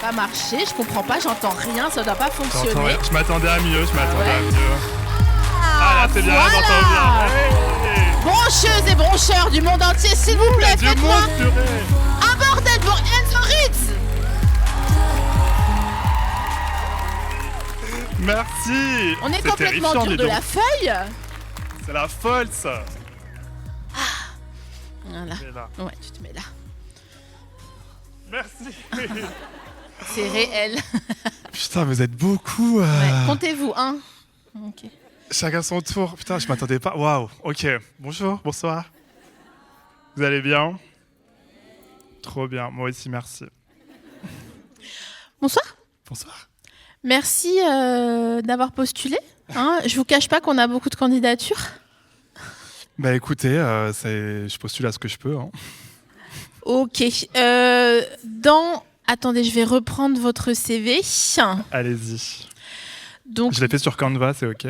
pas marcher. Je comprends pas, j'entends rien, ça doit pas fonctionner. Rien. Je m'attendais à mieux, à mieux. Ah là, c'est bien, voilà. j'entends bien. Hey. Broncheuses et broncheurs du monde entier, s'il vous plaît, faites-moi un bordel pour Enzo Ritz. Merci. On est C'est complètement terrifiant, dur dis de donc. la feuille. C'est la folle, ça. Voilà. Là. Ouais, tu te mets là. Merci. C'est réel. Putain, vous êtes beaucoup. Ouais. Comptez-vous, hein. Ok. Chacun son tour. Putain, je m'attendais pas. Waouh. Ok. Bonjour, bonsoir. Vous allez bien? Trop bien. Moi aussi, merci. Bonsoir. Bonsoir. Merci d'avoir postulé. Hein. Je vous cache pas qu'on a beaucoup de candidatures. Bah écoutez, je postule à ce que je peux. Hein. Ok. Attendez, je vais reprendre votre CV. Allez-y. Donc, Je l'ai fait sur Canva, c'est ok.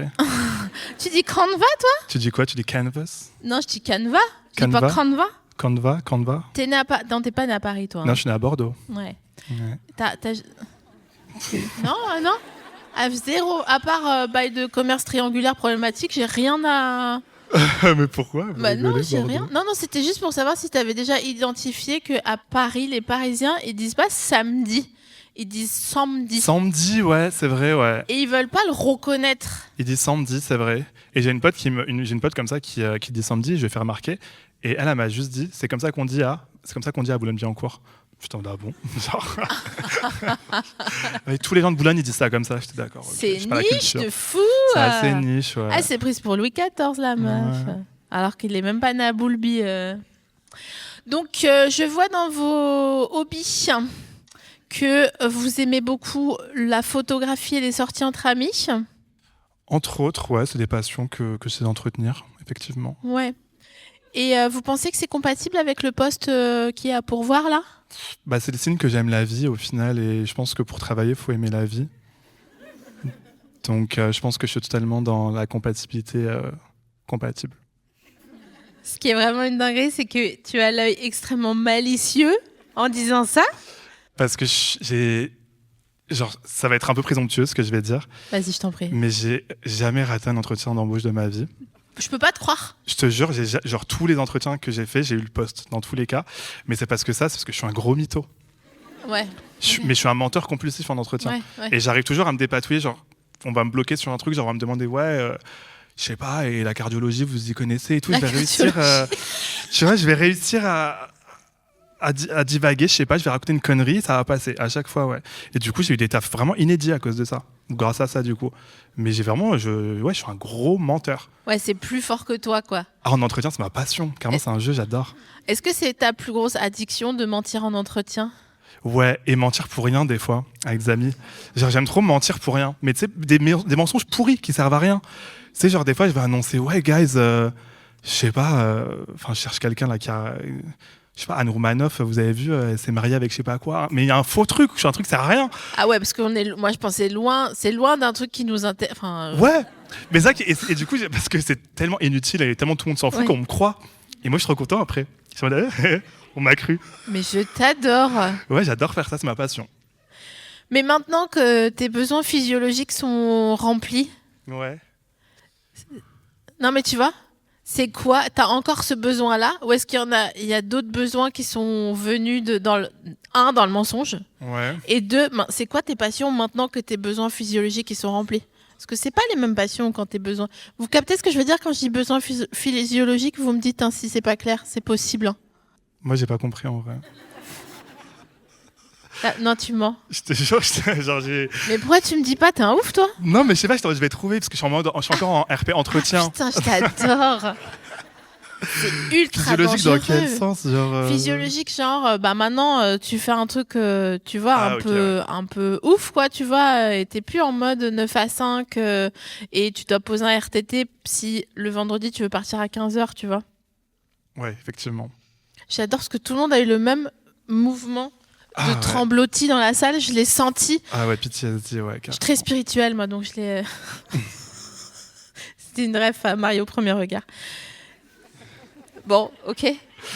tu dis Canva, toi? Tu dis quoi? Tu dis Canvas? Non, je dis Canva. Je dis Canva. pas Canva. Canva. T'es pas né à Paris, toi. Hein. Non, je suis né à Bordeaux. Ouais. Ouais. Non. Zéro. À part bail de commerce triangulaire problématique, j'ai rien à... Mais pourquoi? Vous Bah non, rigolez, j'ai Bordeaux? rien. Non, c'était juste pour savoir si tu avais déjà identifié qu'à Paris, les Parisiens, ils disent pas samedi, ils disent samedi. Samedi, ouais, c'est vrai, ouais. Et ils veulent pas le reconnaître. Il dit samedi, c'est vrai. Et j'ai une pote comme ça qui dit samedi, je vais faire remarquer. Et elle m'a juste dit, c'est comme ça qu'on dit à Boulogne-Billancourt. Putain, là, bon. Genre... Tous les gens de Boulogne, ils disent ça comme ça. J'étais d'accord. Okay. C'est niche de fou. C'est assez niche, ouais. Elle s'est prise pour Louis XIV, la meuf. Ouais. Alors qu'il est même pas né à Boulby. Donc, je vois dans vos hobbies que vous aimez beaucoup la photographie et les sorties entre amis. Entre autres, ouais, c'est des passions que j'essaie d'entretenir, effectivement. Ouais. Et vous pensez que c'est compatible avec le poste qui est à pourvoir, là? Bah, c'est le signe que j'aime la vie, au final, et je pense que pour travailler, il faut aimer la vie. Donc, je pense que je suis totalement dans la compatibilité compatible. Ce qui est vraiment une dinguerie, c'est que tu as l'œil extrêmement malicieux en disant ça. Parce que genre, ça va être un peu présomptueux, ce que je vais dire. Vas-y, je t'en prie. Mais j'ai jamais raté un entretien d'embauche de ma vie. Je peux pas te croire. Je te jure, genre tous les entretiens que j'ai faits, j'ai eu le poste dans tous les cas. Mais c'est parce que c'est parce que je suis un gros mytho. Ouais. Mais je suis un menteur compulsif en entretien. Ouais. Et j'arrive toujours à me dépatouiller. Genre, on va me bloquer sur un truc, genre on va me demander je sais pas, et la cardiologie, vous y connaissez et tout. Je vais réussir. Tu vois, je vais réussir à divaguer. Je sais pas, je vais raconter une connerie, ça va passer à chaque fois, ouais. Et du coup, j'ai eu des tafs vraiment inédits à cause de ça. Grâce à ça, du coup. Mais je suis un gros menteur. Ouais, c'est plus fort que toi, quoi. Ah, en entretien, c'est ma passion. Carrément, c'est un jeu, j'adore. Est-ce que c'est ta plus grosse addiction de mentir en entretien? Ouais, et mentir pour rien, des fois, avec des amis. Genre, j'aime trop mentir pour rien. Mais tu sais, des mensonges pourris qui servent à rien. Tu sais, genre, des fois, je vais annoncer, ouais, guys, je sais pas, je cherche quelqu'un là qui a. Je sais pas, Anne Roumanoff, vous avez vu, elle s'est mariée avec je sais pas quoi. Mais il y a un faux truc, un truc qui sert à rien. Ah ouais, parce que moi je pensais loin, c'est loin d'un truc qui nous intéresse. Ouais, mais ça, et du coup, parce que c'est tellement inutile et tellement tout le monde s'en fout qu'on me croit. Et moi, je suis trop content après. On m'a cru. Mais je t'adore. Ouais, j'adore faire ça, c'est ma passion. Mais maintenant que tes besoins physiologiques sont remplis. Ouais. Non, mais tu vois, c'est quoi? T'as encore ce besoin-là? Ou est-ce qu'il y a d'autres besoins qui sont venus dans le mensonge? Ouais. Et deux, c'est quoi tes passions maintenant que tes besoins physiologiques ils sont remplis? Parce que c'est pas les mêmes passions quand tes besoins. Vous captez ce que je veux dire quand je dis besoins physiologiques? Vous me dites si c'est pas clair, c'est possible. Hein. Moi, j'ai pas compris en vrai. Non, tu mens. Je te jure, genre j'ai... Mais pourquoi tu me dis pas? T'es un ouf, toi? Non, mais je sais pas, je vais trouver parce que je suis encore en RP entretien. Ah, putain, je t'adore. C'est ultra physiologique dangereux. Dans quel sens, genre Physiologique, genre, maintenant, tu fais un truc, tu vois, un peu ouf, quoi, tu vois, et t'es plus en mode 9 à 5, et tu dois poser un RTT si le vendredi, tu veux partir à 15h, tu vois. Ouais, effectivement. J'adore parce que tout le monde a eu le même mouvement de tremblotis dans la salle, je l'ai senti. Ah ouais, pitié, ouais. Je suis très spirituelle, moi, donc je l'ai... C'était une rêve à Mario au premier regard. Bon, ok.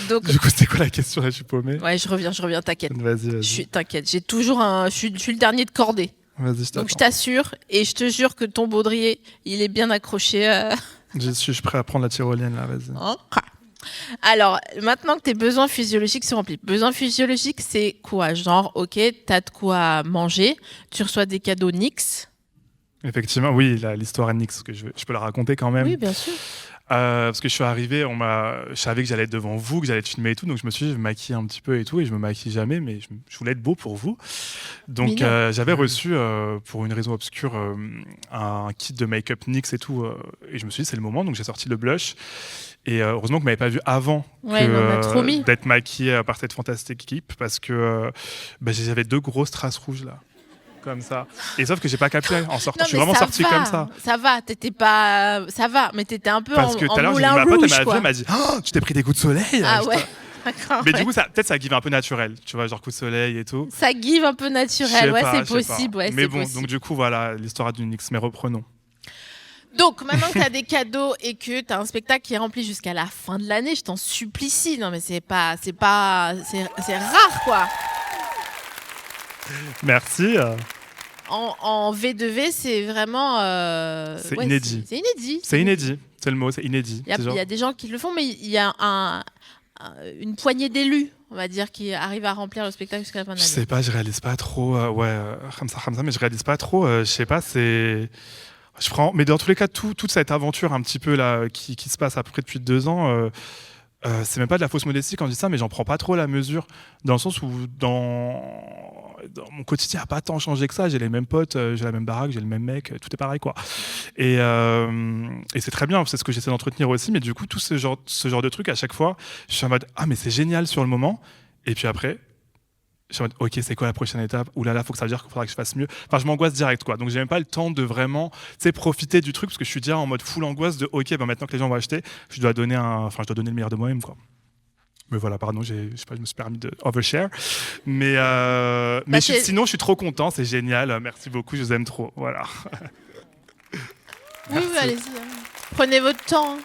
Donc, du coup, c'était quoi la question là? Je suis paumé. Ouais, je reviens, t'inquiète. Vas-y. T'inquiète, j'ai toujours je suis le dernier de cordée. Vas-y, donc je t'assure et je te jure que ton baudrier, il est bien accroché. Je suis prêt à prendre la tyrolienne là, vas-y. Okay. Alors, maintenant que tes besoins physiologiques sont remplis, besoins physiologiques, c'est quoi? Genre, ok, t'as de quoi manger, tu reçois des cadeaux Nix. Effectivement, oui, l'histoire à Nix, que je peux la raconter quand même. Oui, bien sûr. Parce que je suis arrivé, je savais que j'allais être devant vous, que j'allais être filmé et tout, donc je me suis dit, je vais me maquiller un petit peu et tout, et je me maquille jamais, mais je voulais être beau pour vous. Donc j'avais reçu, pour une raison obscure, un kit de make-up NYX et tout, et je me suis dit, c'est le moment, donc j'ai sorti le blush. Et heureusement que vous m'avez pas vu avant d'être maquillée par cette fantastique équipe, parce que j'avais 2 grosses traces rouges là. Comme ça. Et sauf que j'ai pas capté en sortant. Je suis vraiment sorti comme ça. Ça va, t'étais pas. Ça va, mais t'étais un peu parce que tout à l'heure, ma pote, elle m'a dit oh, tu t'es pris des coups de soleil. Ah ouais. D'accord, mais du coup, peut-être ça give un peu naturel, tu vois, genre coup de soleil et tout. Ça give un peu naturel, c'est possible. Ouais, mais bon, donc du coup, voilà, l'histoire du NYX, mais reprenons. Donc, maintenant que tu as des cadeaux et que tu as un spectacle qui est rempli jusqu'à la fin de l'année, je t'en supplie. Non, mais c'est rare, quoi. Merci. En V2V, c'est vraiment... c'est inédit. C'est inédit. C'est inédit, c'est le mot, c'est inédit. Il y a des gens qui le font, mais il y a une poignée d'élus, on va dire, qui arrivent à remplir le spectacle jusqu'à la fin de l'année. Je sais pas, je réalise pas trop. Ramsa, mais je réalise pas trop. Je sais pas, c'est... Mais dans tous les cas, toute cette aventure un petit peu là, qui se passe à peu près depuis 2 ans... c'est même pas de la fausse modestie quand je dis ça, mais j'en prends pas trop la mesure, dans le sens où dans mon quotidien n'a pas tant changé que ça. J'ai les mêmes potes, j'ai la même baraque, j'ai le même mec, tout est pareil quoi. Et c'est très bien, c'est ce que j'essaie d'entretenir aussi, mais du coup tout ce genre de truc à chaque fois, je suis en mode ah mais c'est génial sur le moment, et puis après je suis en mode ok, c'est quoi la prochaine étape? Ouh là là, faut que ça veut dire qu'il faudra que je fasse mieux. Enfin, je m'angoisse direct quoi. Donc j'ai même pas le temps de vraiment, profiter du truc, parce que je suis déjà en mode full angoisse de ok, maintenant que les gens vont acheter, je dois donner le meilleur de moi-même quoi. Mais voilà, pardon, je me suis permis de overshare. Mais sinon, je suis trop content, c'est génial. Merci beaucoup, je vous aime trop. Voilà. Oui, allez-y. Prenez votre temps.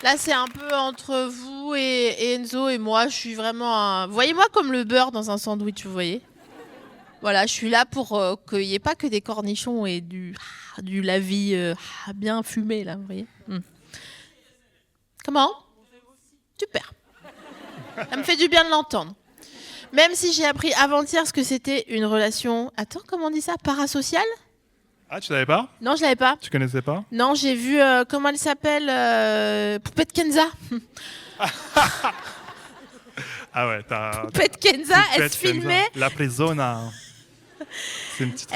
Là, c'est un peu entre vous et Enzo et moi. Je suis vraiment... Voyez-moi comme le beurre dans un sandwich, vous voyez? Voilà, je suis là pour qu'il n'y ait pas que des cornichons et du lavis bien fumé, là, vous voyez? Comment? Super. Ça me fait du bien de l'entendre. Même si j'ai appris avant-hier ce que c'était une relation... Attends, comment on dit ça? Parasociale? Ah, tu savais pas? Non, je l'avais pas. Tu connaissais pas? Non, j'ai vu, comment elle s'appelle? Poupette Kenza. Ah ouais, Poupette Kenza, elle se filmait... La Prisona. C'est une petite...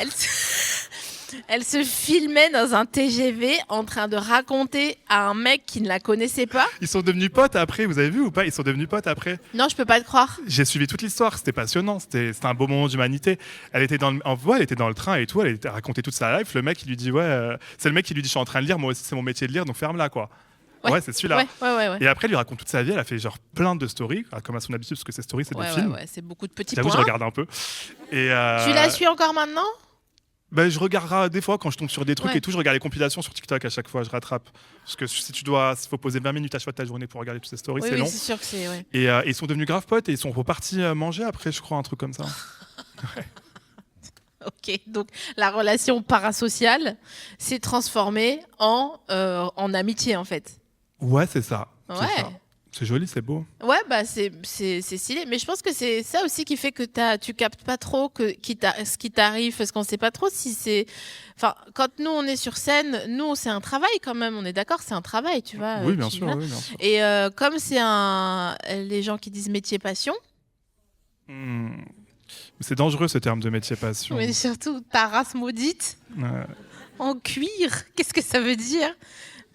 Elle se filmait dans un TGV en train de raconter à un mec qui ne la connaissait pas. Ils sont devenus potes après, vous avez vu ou pas? Ils sont devenus potes après. Non, je peux pas te croire. J'ai suivi toute l'histoire, c'était passionnant, c'était un beau moment d'humanité. Elle était dans le train et tout, elle a raconté toute sa life. Le mec, il lui dit c'est le mec qui lui dit je suis en train de lire, moi aussi c'est mon métier de lire, donc ferme-la quoi. Ouais, c'est celui-là. Ouais. Et après, il lui raconte toute sa vie. Elle a fait genre plein de stories, comme à son habitude, parce que ces stories, c'est des films. Ouais, c'est beaucoup de petits points. Je regarde un peu. Et tu la suis encore maintenant? Je regarde des fois quand je tombe sur des trucs et tout. Je regarde les compilations sur TikTok à chaque fois. Je rattrape. Parce que s'il faut poser 20 minutes à chaque fois de ta journée pour regarder toutes ces stories, c'est long. C'est sûr que c'est. Ouais. Et ils sont devenus grave potes et ils sont repartis manger après, je crois, un truc comme ça. Ouais. Ok, donc la relation parasociale s'est transformée en amitié en fait. Ouais, c'est ça. Ouais. C'est joli, c'est beau. Ouais, c'est stylé. Mais je pense que c'est ça aussi qui fait que tu captes pas trop ce qui t'arrive, parce qu'on sait pas trop si c'est... Enfin, quand nous, on est sur scène, c'est un travail quand même. On est d'accord, c'est un travail, tu vois. Oui, bien sûr. Et comme c'est les gens qui disent métier-passion... C'est dangereux ce terme de métier-passion. Mais surtout, ta race maudite, en cuir, qu'est-ce que ça veut dire?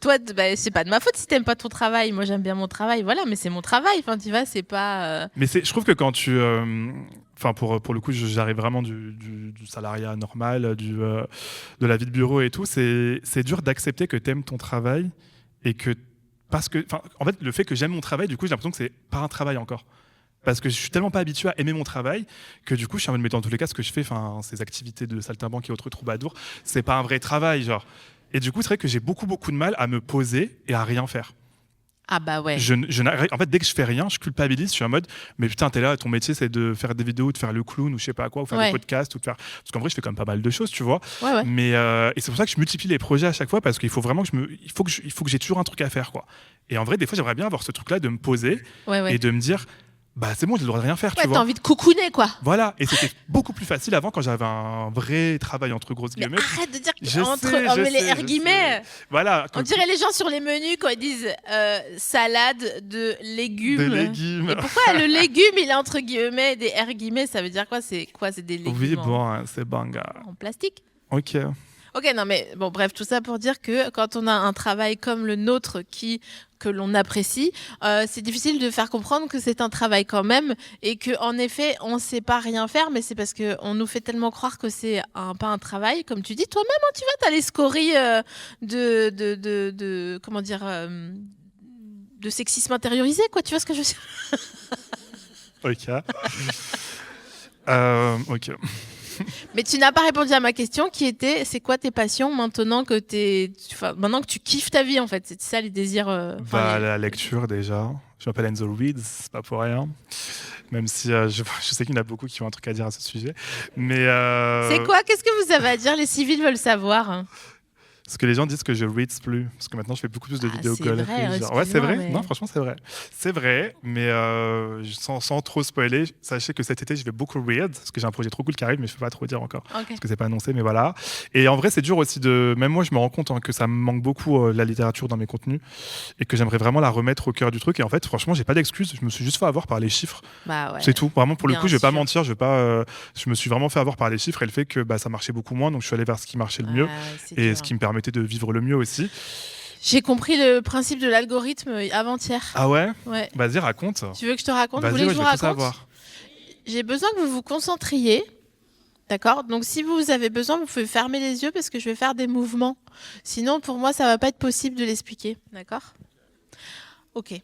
Toi, c'est pas de ma faute si t'aimes pas ton travail. Moi, j'aime bien mon travail, voilà, mais c'est mon travail. Enfin, tu vois, c'est pas. Mais je trouve que quand tu, pour le coup, j'arrive vraiment du salariat normal, de la vie de bureau et tout. C'est dur d'accepter que t'aimes ton travail et que en fait, le fait que j'aime mon travail, du coup, j'ai l'impression que c'est pas un travail encore. Parce que je suis tellement pas habitué à aimer mon travail que du coup, je suis en mode, mais dans tous les cas, ce que je fais, ces activités de saltimbanque et autres troubadours, c'est pas un vrai travail, genre. Et du coup, c'est vrai que j'ai beaucoup de mal à me poser et à rien faire. Ah bah ouais. En fait, dès que je fais rien, je culpabilise. Je suis en mode, mais putain, t'es là, ton métier, c'est de faire des vidéos, de faire le clown ou je sais pas quoi, ou faire des podcasts, ou de faire. Parce qu'en vrai, je fais quand même pas mal de choses, tu vois. Ouais. Mais et c'est pour ça que je multiplie les projets à chaque fois parce qu'il faut vraiment que il faut que j'ai toujours un truc à faire, quoi. Et en vrai, des fois, j'aimerais bien avoir ce truc-là de me poser et de me dire. Bah c'est bon, j'ai le droit de rien faire, tu vois. T'as envie de cocooner, quoi. Voilà, et c'était beaucoup plus facile avant quand j'avais un vrai travail entre grosses guillemets. Mais arrête de dire les guillemets. Voilà. On dirait les gens sur les menus quand ils disent salade de légumes. Des légumes. Et pourquoi le légume il est entre guillemets des guillemets, ça veut dire quoi? C'est des légumes? Oui, bon, c'est banga. En plastique. Ok. Ok, non mais bon, bref, tout ça pour dire que quand on a un travail comme le nôtre que l'on apprécie, c'est difficile de faire comprendre que c'est un travail quand même et que en effet on sait pas rien faire, mais c'est parce que on nous fait tellement croire que c'est pas un travail, comme tu dis toi-même, hein, tu vois, t'as les scories de comment dire de sexisme intériorisé, quoi, tu vois ce que je veux dire? Ok. Ok. Mais tu n'as pas répondu à ma question qui était c'est quoi tes passions maintenant que tu kiffes ta vie, en fait? C'est ça les désirs. La lecture déjà. Je m'appelle Enzo Reeds, c'est pas pour rien. Même si je sais qu'il y en a beaucoup qui ont un truc à dire à ce sujet. Mais c'est quoi? Qu'est-ce que vous avez à dire? Les civils veulent savoir. Hein. Parce que les gens disent que je reads plus, parce que maintenant je fais beaucoup plus de vidéos galeries. Ouais, c'est vrai. Mais... Non, franchement, c'est vrai. C'est vrai, mais sans trop spoiler, sachez que cet été, je vais beaucoup read, parce que j'ai un projet trop cool qui arrive, mais je ne peux pas trop dire encore, parce que c'est pas annoncé, mais voilà. Et en vrai, c'est dur aussi même moi, je me rends compte que ça me manque beaucoup la littérature dans mes contenus, et que j'aimerais vraiment la remettre au cœur du truc. Et en fait, franchement, j'ai pas d'excuses. Je me suis juste fait avoir par les chiffres. Bah ouais. C'est tout. Vraiment, pour le coup, je vais pas mentir, je me suis vraiment fait avoir par les chiffres et le fait que ça marchait beaucoup moins, donc je suis allé vers ce qui marchait le mieux et ce qui me permettait de vivre le mieux aussi. J'ai compris le principe de l'algorithme avant-hier. Ah ouais? Ouais. Vas-y, raconte. Tu veux que je te raconte? Vas-y, vous voulez que je vous raconte? Savoir. J'ai besoin que vous vous concentriez. D'accord? Donc si vous avez besoin, vous pouvez fermer les yeux parce que je vais faire des mouvements. Sinon, pour moi, ça va pas être possible de l'expliquer. D'accord? Ok.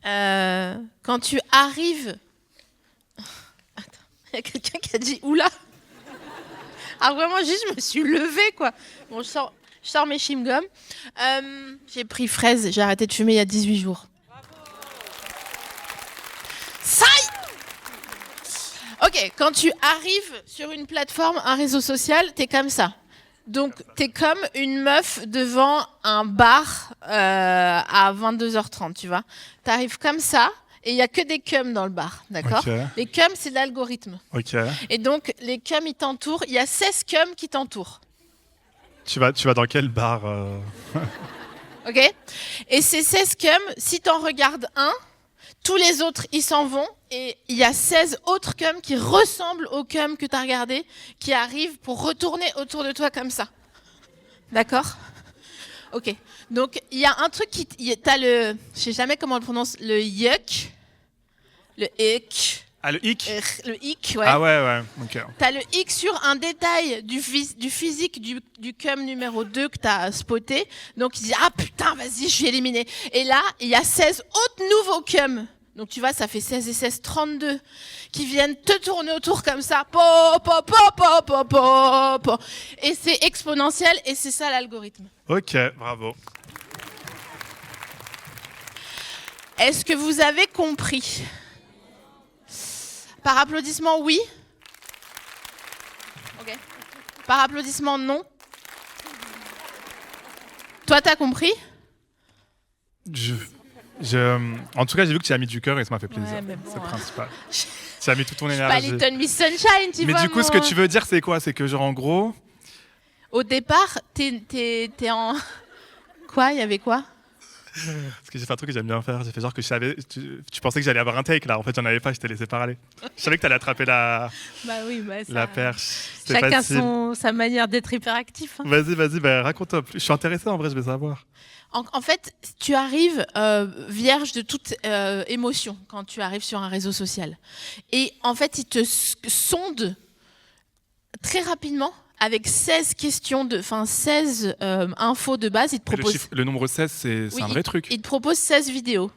Quand tu arrives... Attends, il y a quelqu'un qui a dit « Oula !» Ah vraiment, juste, je me suis levée, quoi. Bon, je sors mes chewing-gums. J'ai pris fraise, j'ai arrêté de fumer il y a 18 jours. Ça y est. Ok, quand tu arrives sur une plateforme, un réseau social, t'es comme ça. Donc, t'es comme une meuf devant un bar à 22h30, tu vois. T'arrives comme ça. Et il n'y a que des cums dans le bar, d'accord? Okay. Les cums, c'est l'algorithme. Okay. Et donc, les cums, ils t'entourent. Il y a 16 cums qui t'entourent. Tu vas dans quel bar Ok. Et ces 16 cums, si tu en regardes un, tous les autres, ils s'en vont. Et il y a 16 autres cums qui ressemblent aux cums que tu as regardés, qui arrivent pour retourner autour de toi comme ça. D'accord? Ok. Donc, il y a un truc t'as je sais jamais comment on le prononce, le yuck, le hic. Ah, le hic? Le hic, ouais. Ah ouais, ok. T'as le hic sur un détail du physique du cum numéro 2 que t'as spoté. Donc, il dit, ah putain, vas-y, je vais éliminer. Et là, il y a 16 autres nouveaux cums. Donc, tu vois, ça fait 16 et 16, 32, qui viennent te tourner autour comme ça. Et c'est exponentiel, et c'est ça l'algorithme. Ok, bravo. Est-ce que vous avez compris? Par applaudissement, oui. Ok. Par applaudissement, non. Toi, t'as compris? En tout cas, j'ai vu que tu as mis du cœur et ça m'a fait plaisir. Ouais, bon, c'est le principal. Tu as mis toute ton énergie. Pas Little Miss Sunshine, tu vois. Mais du coup, ce que tu veux dire, c'est quoi? C'est que genre, en gros... Au départ, t'es en... Quoi? Il y avait quoi? Parce que j'ai fait un truc que j'aime bien faire. J'ai fait genre que je savais... Tu pensais que j'allais avoir un take, là. En fait, j'en avais pas, je t'ai laissé parler. Je savais que t'allais attraper la perche. Chacun sa manière d'être hyperactif. Hein. Vas-y, raconte-toi. Je suis intéressé, en vrai, je vais savoir. En fait, tu arrives vierge de toute émotion quand tu arrives sur un réseau social. Et en fait, ils te sondent très rapidement avec 16 questions, 16 infos de base. Ils te proposent... Le nombre 16, c'est un vrai truc. Ils te proposent 16 vidéos.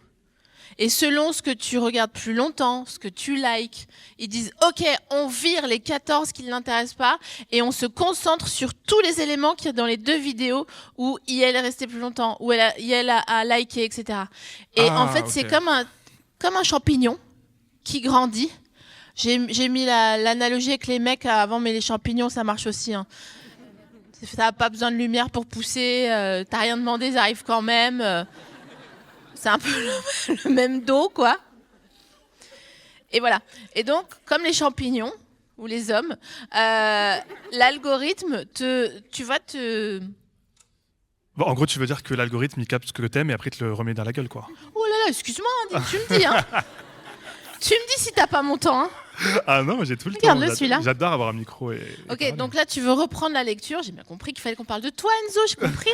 Et selon ce que tu regardes plus longtemps, ce que tu likes, ils disent « Ok, on vire les 14 qui ne l'intéressent pas et on se concentre sur tous les éléments qu'il y a dans les 2 vidéos où IL est resté plus longtemps, où IL a liké, etc. » Et en fait, c'est comme un champignon qui grandit. J'ai mis l'analogie avec les mecs avant, mais les champignons, ça marche aussi. Hein. T'as pas besoin de lumière pour pousser, t'as rien demandé, ça arrive quand même. C'est un peu le même dos, quoi. Et voilà. Et donc, comme les champignons, ou les hommes, l'algorithme tu vas te... Bon, en gros, tu veux dire que l'algorithme, il capte ce que t'aimes et après, il te le remet dans la gueule, quoi. Oh là là, excuse-moi, tu me dis, hein. Tu me dis si t'as pas mon temps, hein. Ah non, j'ai tout le Regarde-le, temps. celui-là. J'adore avoir un micro et Ok, parler. donc là, tu veux reprendre la lecture. J'ai bien compris qu'il fallait qu'on parle de toi, Enzo, j'ai compris.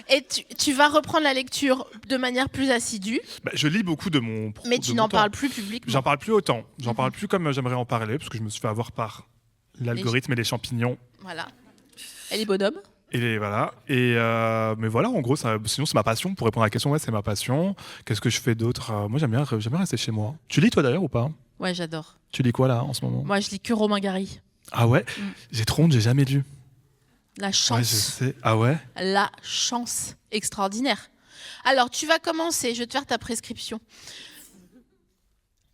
Et tu vas reprendre la lecture de manière plus assidue. Bah, je lis beaucoup de mon... Mais tu n'en parles plus publiquement. J'en parle plus autant. J'en parle plus comme j'aimerais en parler, parce que je me suis fait avoir par l'algorithme et les champignons. Voilà. Et les bonhommes. Et voilà. Mais voilà, en gros, sinon, c'est ma passion. Pour répondre à la question, ouais, c'est ma passion. Qu'est-ce que je fais d'autre? Moi, j'aime bien rester chez moi. Tu lis, toi, d'ailleurs, ou pas? Ouais, j'adore. Tu lis quoi, là, en ce moment? Moi, je lis que Romain Gary. Ah ouais? J'ai trop honte, j'ai jamais lu. La chance. Ouais, je sais. Ah ouais? La chance extraordinaire. Alors, tu vas commencer, je vais te faire ta prescription.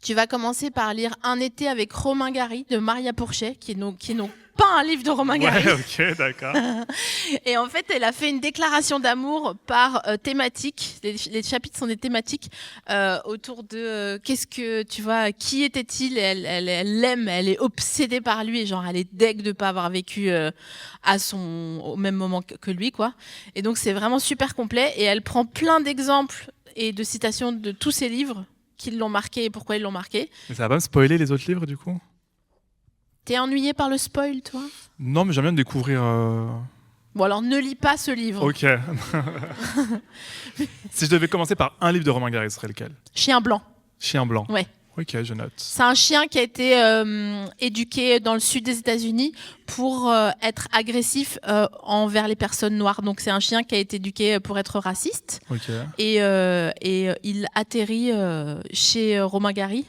Tu vas commencer par lire Un été avec Romain Gary de Maria Pourchet, qui est non pas un livre de Romain Gary. Ouais, ok, d'accord. Et en fait, elle a fait une déclaration d'amour par thématique. Les chapitres sont des thématiques autour de qu'est-ce que tu vois, qui était-il. Elle l'aime, elle est obsédée par lui, et genre elle est deg de pas avoir vécu au même moment que lui, quoi. Et donc c'est vraiment super complet. Et elle prend plein d'exemples et de citations de tous ses livres qui l'ont marqué et pourquoi ils l'ont marqué. Mais ça va pas me spoiler les autres livres, du coup? T'es ennuyé par le spoil, toi? Non, mais j'aime bien découvrir... Bon, alors ne lis pas ce livre. Ok. Si je devais commencer par un livre de Romain Gary, ce serait lequel? Chien blanc. Chien blanc. Ouais. Ok, je note. C'est un chien qui a été éduqué dans le sud des États-Unis pour être agressif envers les personnes noires. Donc c'est un chien qui a été éduqué pour être raciste. Ok. Et il atterrit chez Romain Gary.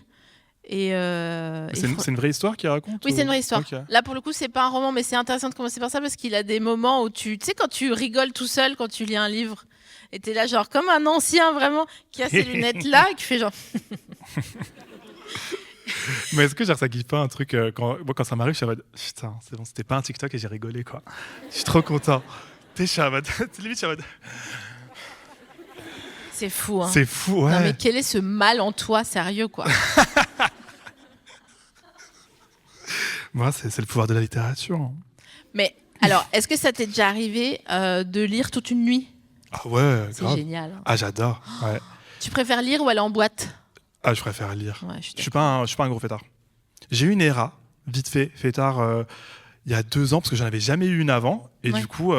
C'est une vraie histoire qu'il raconte? Oui, c'est une vraie histoire. Okay. Là, pour le coup, c'est pas un roman, mais c'est intéressant de commencer par ça parce qu'il a des moments où tu sais, quand tu rigoles tout seul quand tu lis un livre, et t'es là, genre, comme un ancien vraiment qui a ses lunettes là et qui fait genre. Mais est-ce que genre, ça kiffe pas un truc quand ça m'arrive, je suis en mode putain, c'est bon, c'était pas un TikTok et j'ai rigolé, quoi. Je suis trop content. Je suis en mode. Limite, je suis en mode. C'est fou, hein. C'est fou, ouais. Non, mais quel est ce mal en toi, sérieux, quoi. Moi, c'est le pouvoir de la littérature. Mais alors, est-ce que ça t'est déjà arrivé de lire toute une nuit? Ah ouais, c'est génial. Hein. Ah, j'adore. Ouais. Tu préfères lire ou aller en boîte? Ah, je préfère lire. Ouais, je suis pas un gros fêtard. J'ai eu une ERA, vite fait, fêtard, il y a 2 ans, parce que j'en avais jamais eu une avant. Et du coup,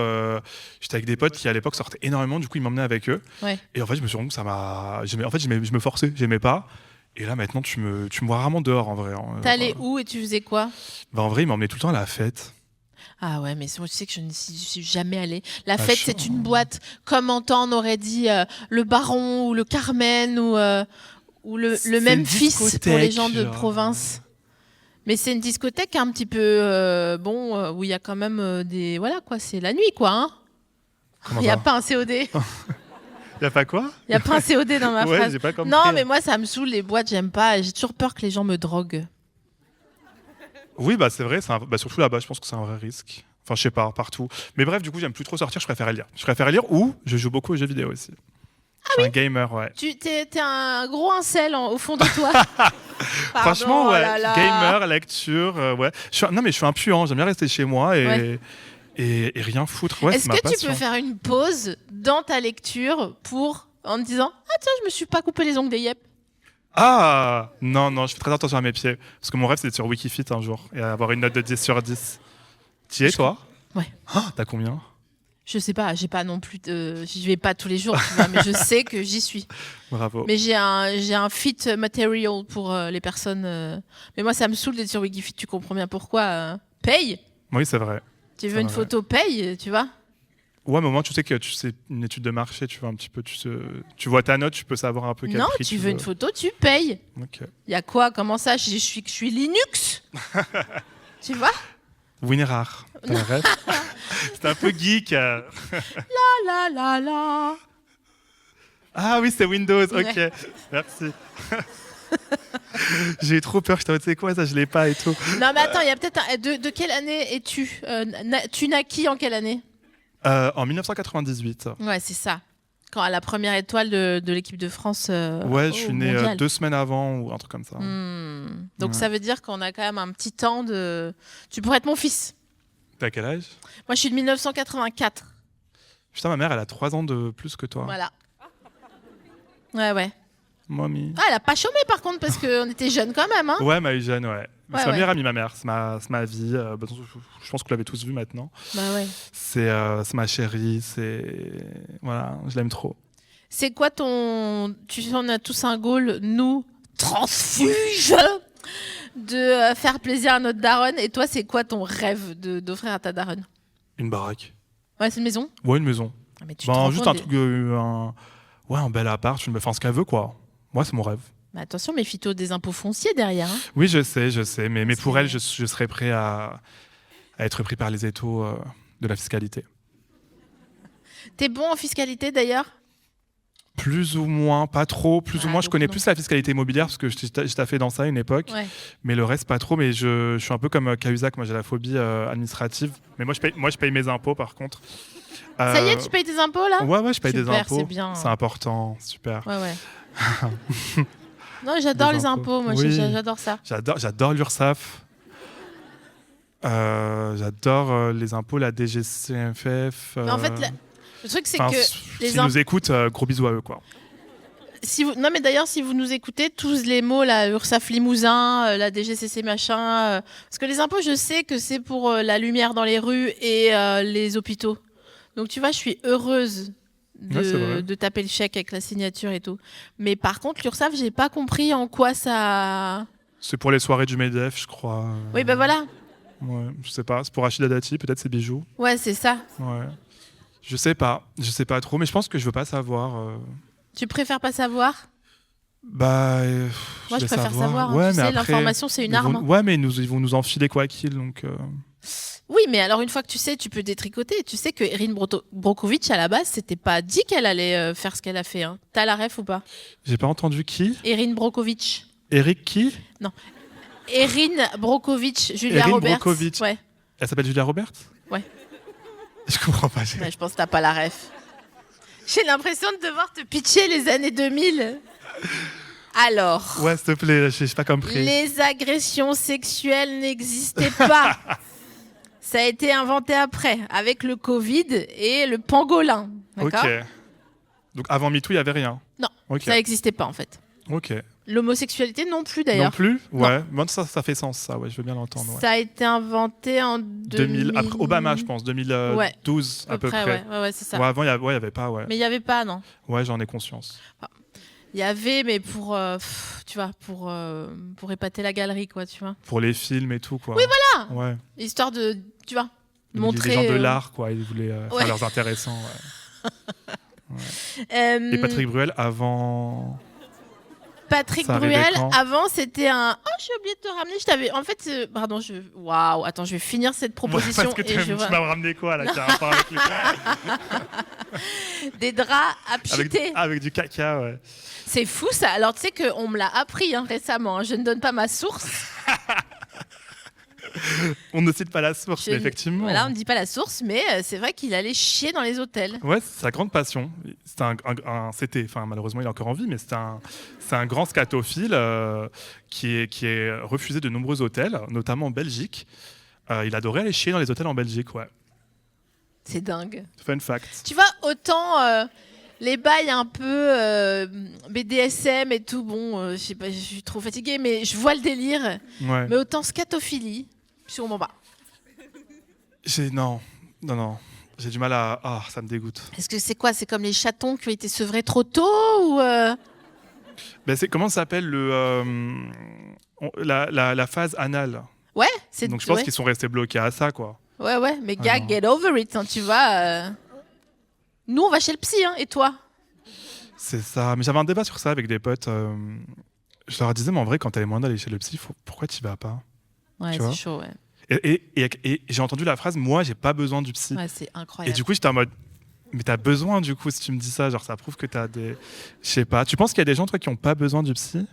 j'étais avec des potes qui, à l'époque, sortaient énormément. Du coup, ils m'emmenaient avec eux. Ouais. Et en fait, je me suis rendu compte que ça m'a... En fait, je me forçais, j'aimais pas. Et là, maintenant, tu me vois rarement dehors, en vrai. T'es allé où et tu faisais quoi? En vrai, ils m'emmenaient tout le temps à la fête. Ah ouais, mais tu sais que je ne suis jamais allée. La fête, c'est une boîte. Comme en temps, on aurait dit le Baron ou le Carmen ou le même fils pour les gens de province. Mais c'est une discothèque un petit peu où il y a quand même des... Voilà, quoi, c'est la nuit, quoi. Hein. Il n'y a pas un COD. Il n'y a pas quoi? Il n'y a pas un COD dans ma phrase. J'ai pas compris. Non, mais moi, ça me saoule, les boîtes, j'aime pas. J'ai toujours peur que les gens me droguent. Oui, bah c'est vrai. Surtout là-bas, je pense que c'est un vrai risque. Enfin, je sais pas, partout. Mais bref, du coup, j'aime plus trop sortir, je préfère lire. Je préfère lire ou je joue beaucoup aux jeux vidéo aussi. Ah oui. Un gamer, ouais. T'es un gros incel au fond de toi. Franchement, ouais. Gamer, lecture, ouais. Mais je suis un puant, j'aime bien rester chez moi et rien foutre. Ouais, est-ce que tu peux faire une pause dans ta lecture en te disant « Ah tiens, je me suis pas coupé les ongles des yep ». Ah non, je fais très attention à mes pieds. Parce que mon rêve, c'est d'être sur Wikifit un jour et avoir une note de 10 sur 10. Tu y es, toi? Ouais. Ah, t'as combien? Je sais pas, j'ai pas non plus j'y vais pas tous les jours, tu vois, mais je sais que j'y suis. Bravo. Mais j'ai un fit material pour les personnes. Mais moi, ça me saoule d'être sur Wikifit, tu comprends bien pourquoi. Paye. Oui, c'est vrai. Tu veux une photo, paye, tu vois. Ouais, mais au moins tu sais que c'est une étude de marché, tu vois un petit peu, tu vois ta note, tu peux savoir un peu quel non, prix tu veux une photo, tu payes. Ok. Il y a quoi? Comment ça? Je suis Linux. Tu vois? WinRAR. C'est un peu geek. La la la la. Ah oui, c'est Windows. Ok, merci. J'ai eu trop peur. Je t'avais dit, c'est quoi ça? Je l'ai pas et tout. Non, mais attends, il y a peut-être de quelle année es-tu? Tu naquis en quelle année? En 1998. Ouais, c'est ça. Quand à la première étoile de l'équipe de France. Ouais, je suis né 2 semaines avant ou un truc comme ça. Donc ça veut dire qu'on a quand même un petit temps de. Tu pourrais être mon fils. T'as quel âge? Moi, je suis de 1984. Putain, ma mère, elle a 3 ans de plus que toi. Voilà. Ouais. Mamie. Ah, elle a pas chômé par contre parce qu'on était jeunes quand même. Hein. Ouais, ma jeune, ouais. C'est ma meilleure amie, ma mère. C'est ma vie. Je pense que vous l'avez tous vu maintenant. Bah ouais. C'est ma chérie. Voilà, je l'aime trop. C'est quoi ton. Tu sais, on a tous un goal, nous, transfuges, de faire plaisir à notre daronne. Et toi, c'est quoi ton rêve d'offrir à ta daronne? Une baraque. Ouais, c'est une maison? Ouais, une maison. Ah, mais juste un truc. Un bel appart. Je me fais ce qu'elle veut, quoi. Moi, c'est mon rêve. Mais attention, méfie-toi des impôts fonciers derrière. Hein. Oui, je sais. Mais pour elle, je serais prêt à être pris par les étaux de la fiscalité. T'es bon en fiscalité d'ailleurs? Plus ou moins, pas trop. Plus ou moins, je connais plus la fiscalité immobilière parce que je t'ai fait dans ça à une époque. Ouais. Mais le reste, pas trop. Mais je suis un peu comme Cahuzac. Moi, j'ai la phobie administrative. Mais moi, je paye mes impôts par contre. Ça y est, tu payes tes impôts là? Ouais, je paye des impôts. C'est bien. C'est important, super. Ouais. Non, j'adore les impôts. Moi, oui. J'adore ça. J'adore l'URSSAF. J'adore les impôts, la DGCFF. Mais en fait, le truc, c'est que s'ils nous écoutent, gros bisous à eux, quoi. Non, mais d'ailleurs, si vous nous écoutez, tous les mots, la URSSAF Limousin, la DGCC machin, parce que les impôts, je sais que c'est pour la lumière dans les rues et les hôpitaux. Donc, tu vois, je suis heureuse de taper le chèque avec la signature et tout. Mais par contre, l'URSSAF, j'ai pas compris en quoi ça. C'est pour les soirées du MEDEF, je crois. Oui, ben voilà. Ouais, je sais pas. C'est pour Rachida Dati, peut-être ses bijoux. Ouais, c'est ça. Ouais. Je sais pas trop, mais je pense que je veux pas savoir. Tu préfères pas savoir? Bah. Moi, je préfère savoir. Ouais, tu sais, l'information, c'est une arme. Ouais, mais ils vont nous enfiler quoi qu'il, donc. Oui, mais alors une fois que tu sais, tu peux détricoter. Tu sais que Erin Brockovich, à la base, c'était pas dit qu'elle allait faire ce qu'elle a fait. Hein. T'as la ref ou pas? J'ai pas entendu qui? Erin Brockovich. Eric qui? Non. Erin Brockovich, Julia Roberts. Brockovich. Ouais. Elle s'appelle Julia Roberts? Ouais. Je comprends pas. Ouais, je pense que t'as pas la ref. J'ai l'impression de devoir te pitcher les années 2000. Alors. Ouais, s'il te plaît, je sais pas compris. Les agressions sexuelles n'existaient pas. Ça a été inventé après, avec le Covid et le pangolin. D'accord. Ok. Donc avant MeToo, il n'y avait rien? Non, ça n'existait pas en fait. Ok. L'homosexualité non plus d'ailleurs. Non plus? Ouais. Bon, ça fait sens, ça, ouais, je veux bien l'entendre. Ouais. Ça a été inventé en 2000... Après Obama, je pense, 2012 à peu près. Ouais, c'est ça. Ouais, avant, il n'y avait pas, ouais. Mais il n'y avait pas, non? Ouais, j'en ai conscience. Il y avait, mais pour, tu vois, pour épater la galerie, quoi, tu vois. Pour les films et tout, quoi. Oui, voilà. Ouais. Histoire de, tu vois, montrer... Les gens de l'art, quoi, ils voulaient faire leurs intéressants, ouais. Et Patrick Bruel, avant... Patrick Bruel, avant, c'était un... Oh, j'ai oublié de te ramener, je t'avais... En fait, pardon, Waouh, attends, je vais finir cette proposition. Ouais, parce que tu m'as ramené quoi, là, qui a un rapport avec lui. Des draps à pchiter. Avec du caca, ouais. C'est fou, ça. Alors, tu sais qu'on me l'a appris récemment. Hein. Je ne donne pas ma source. On ne cite pas la source, mais effectivement. Voilà, on ne dit pas la source, mais c'est vrai qu'il allait chier dans les hôtels. Ouais, c'est sa grande passion. C'était, malheureusement, il est encore en vie, mais c'est un grand scatophile qui est refusé de nombreux hôtels, notamment en Belgique. Il adorait aller chier dans les hôtels en Belgique, ouais. C'est dingue. Fun fact. Tu vois, autant les bails un peu BDSM et tout, bon, je sais pas, je suis trop fatiguée, mais je vois le délire. Ouais. Mais autant scatophilie, sûrement pas. Non. J'ai du mal à... Ah, ça me dégoûte. Est-ce que c'est quoi? C'est comme les chatons qui ont été sevrés trop tôt ou Ben comment ça s'appelle la phase anale? Ouais, donc je pense qu'ils sont restés bloqués à ça, quoi. Ouais, mais gars, get over it, hein, tu vois. Nous, on va chez le psy, hein, et toi? C'est ça. Mais j'avais un débat sur ça avec des potes. Je leur disais, mais en vrai, quand t'as les moyens d'aller chez le psy, pourquoi t'y vas pas? Ouais, c'est chaud, ouais. Et j'ai entendu la phrase, moi, j'ai pas besoin du psy. Ouais, c'est incroyable. Et du coup, j'étais en mode, mais t'as besoin, du coup, si tu me dis ça, genre, ça prouve que t'as des... Je sais pas. Tu penses qu'il y a des gens, toi, qui ont pas besoin du psy?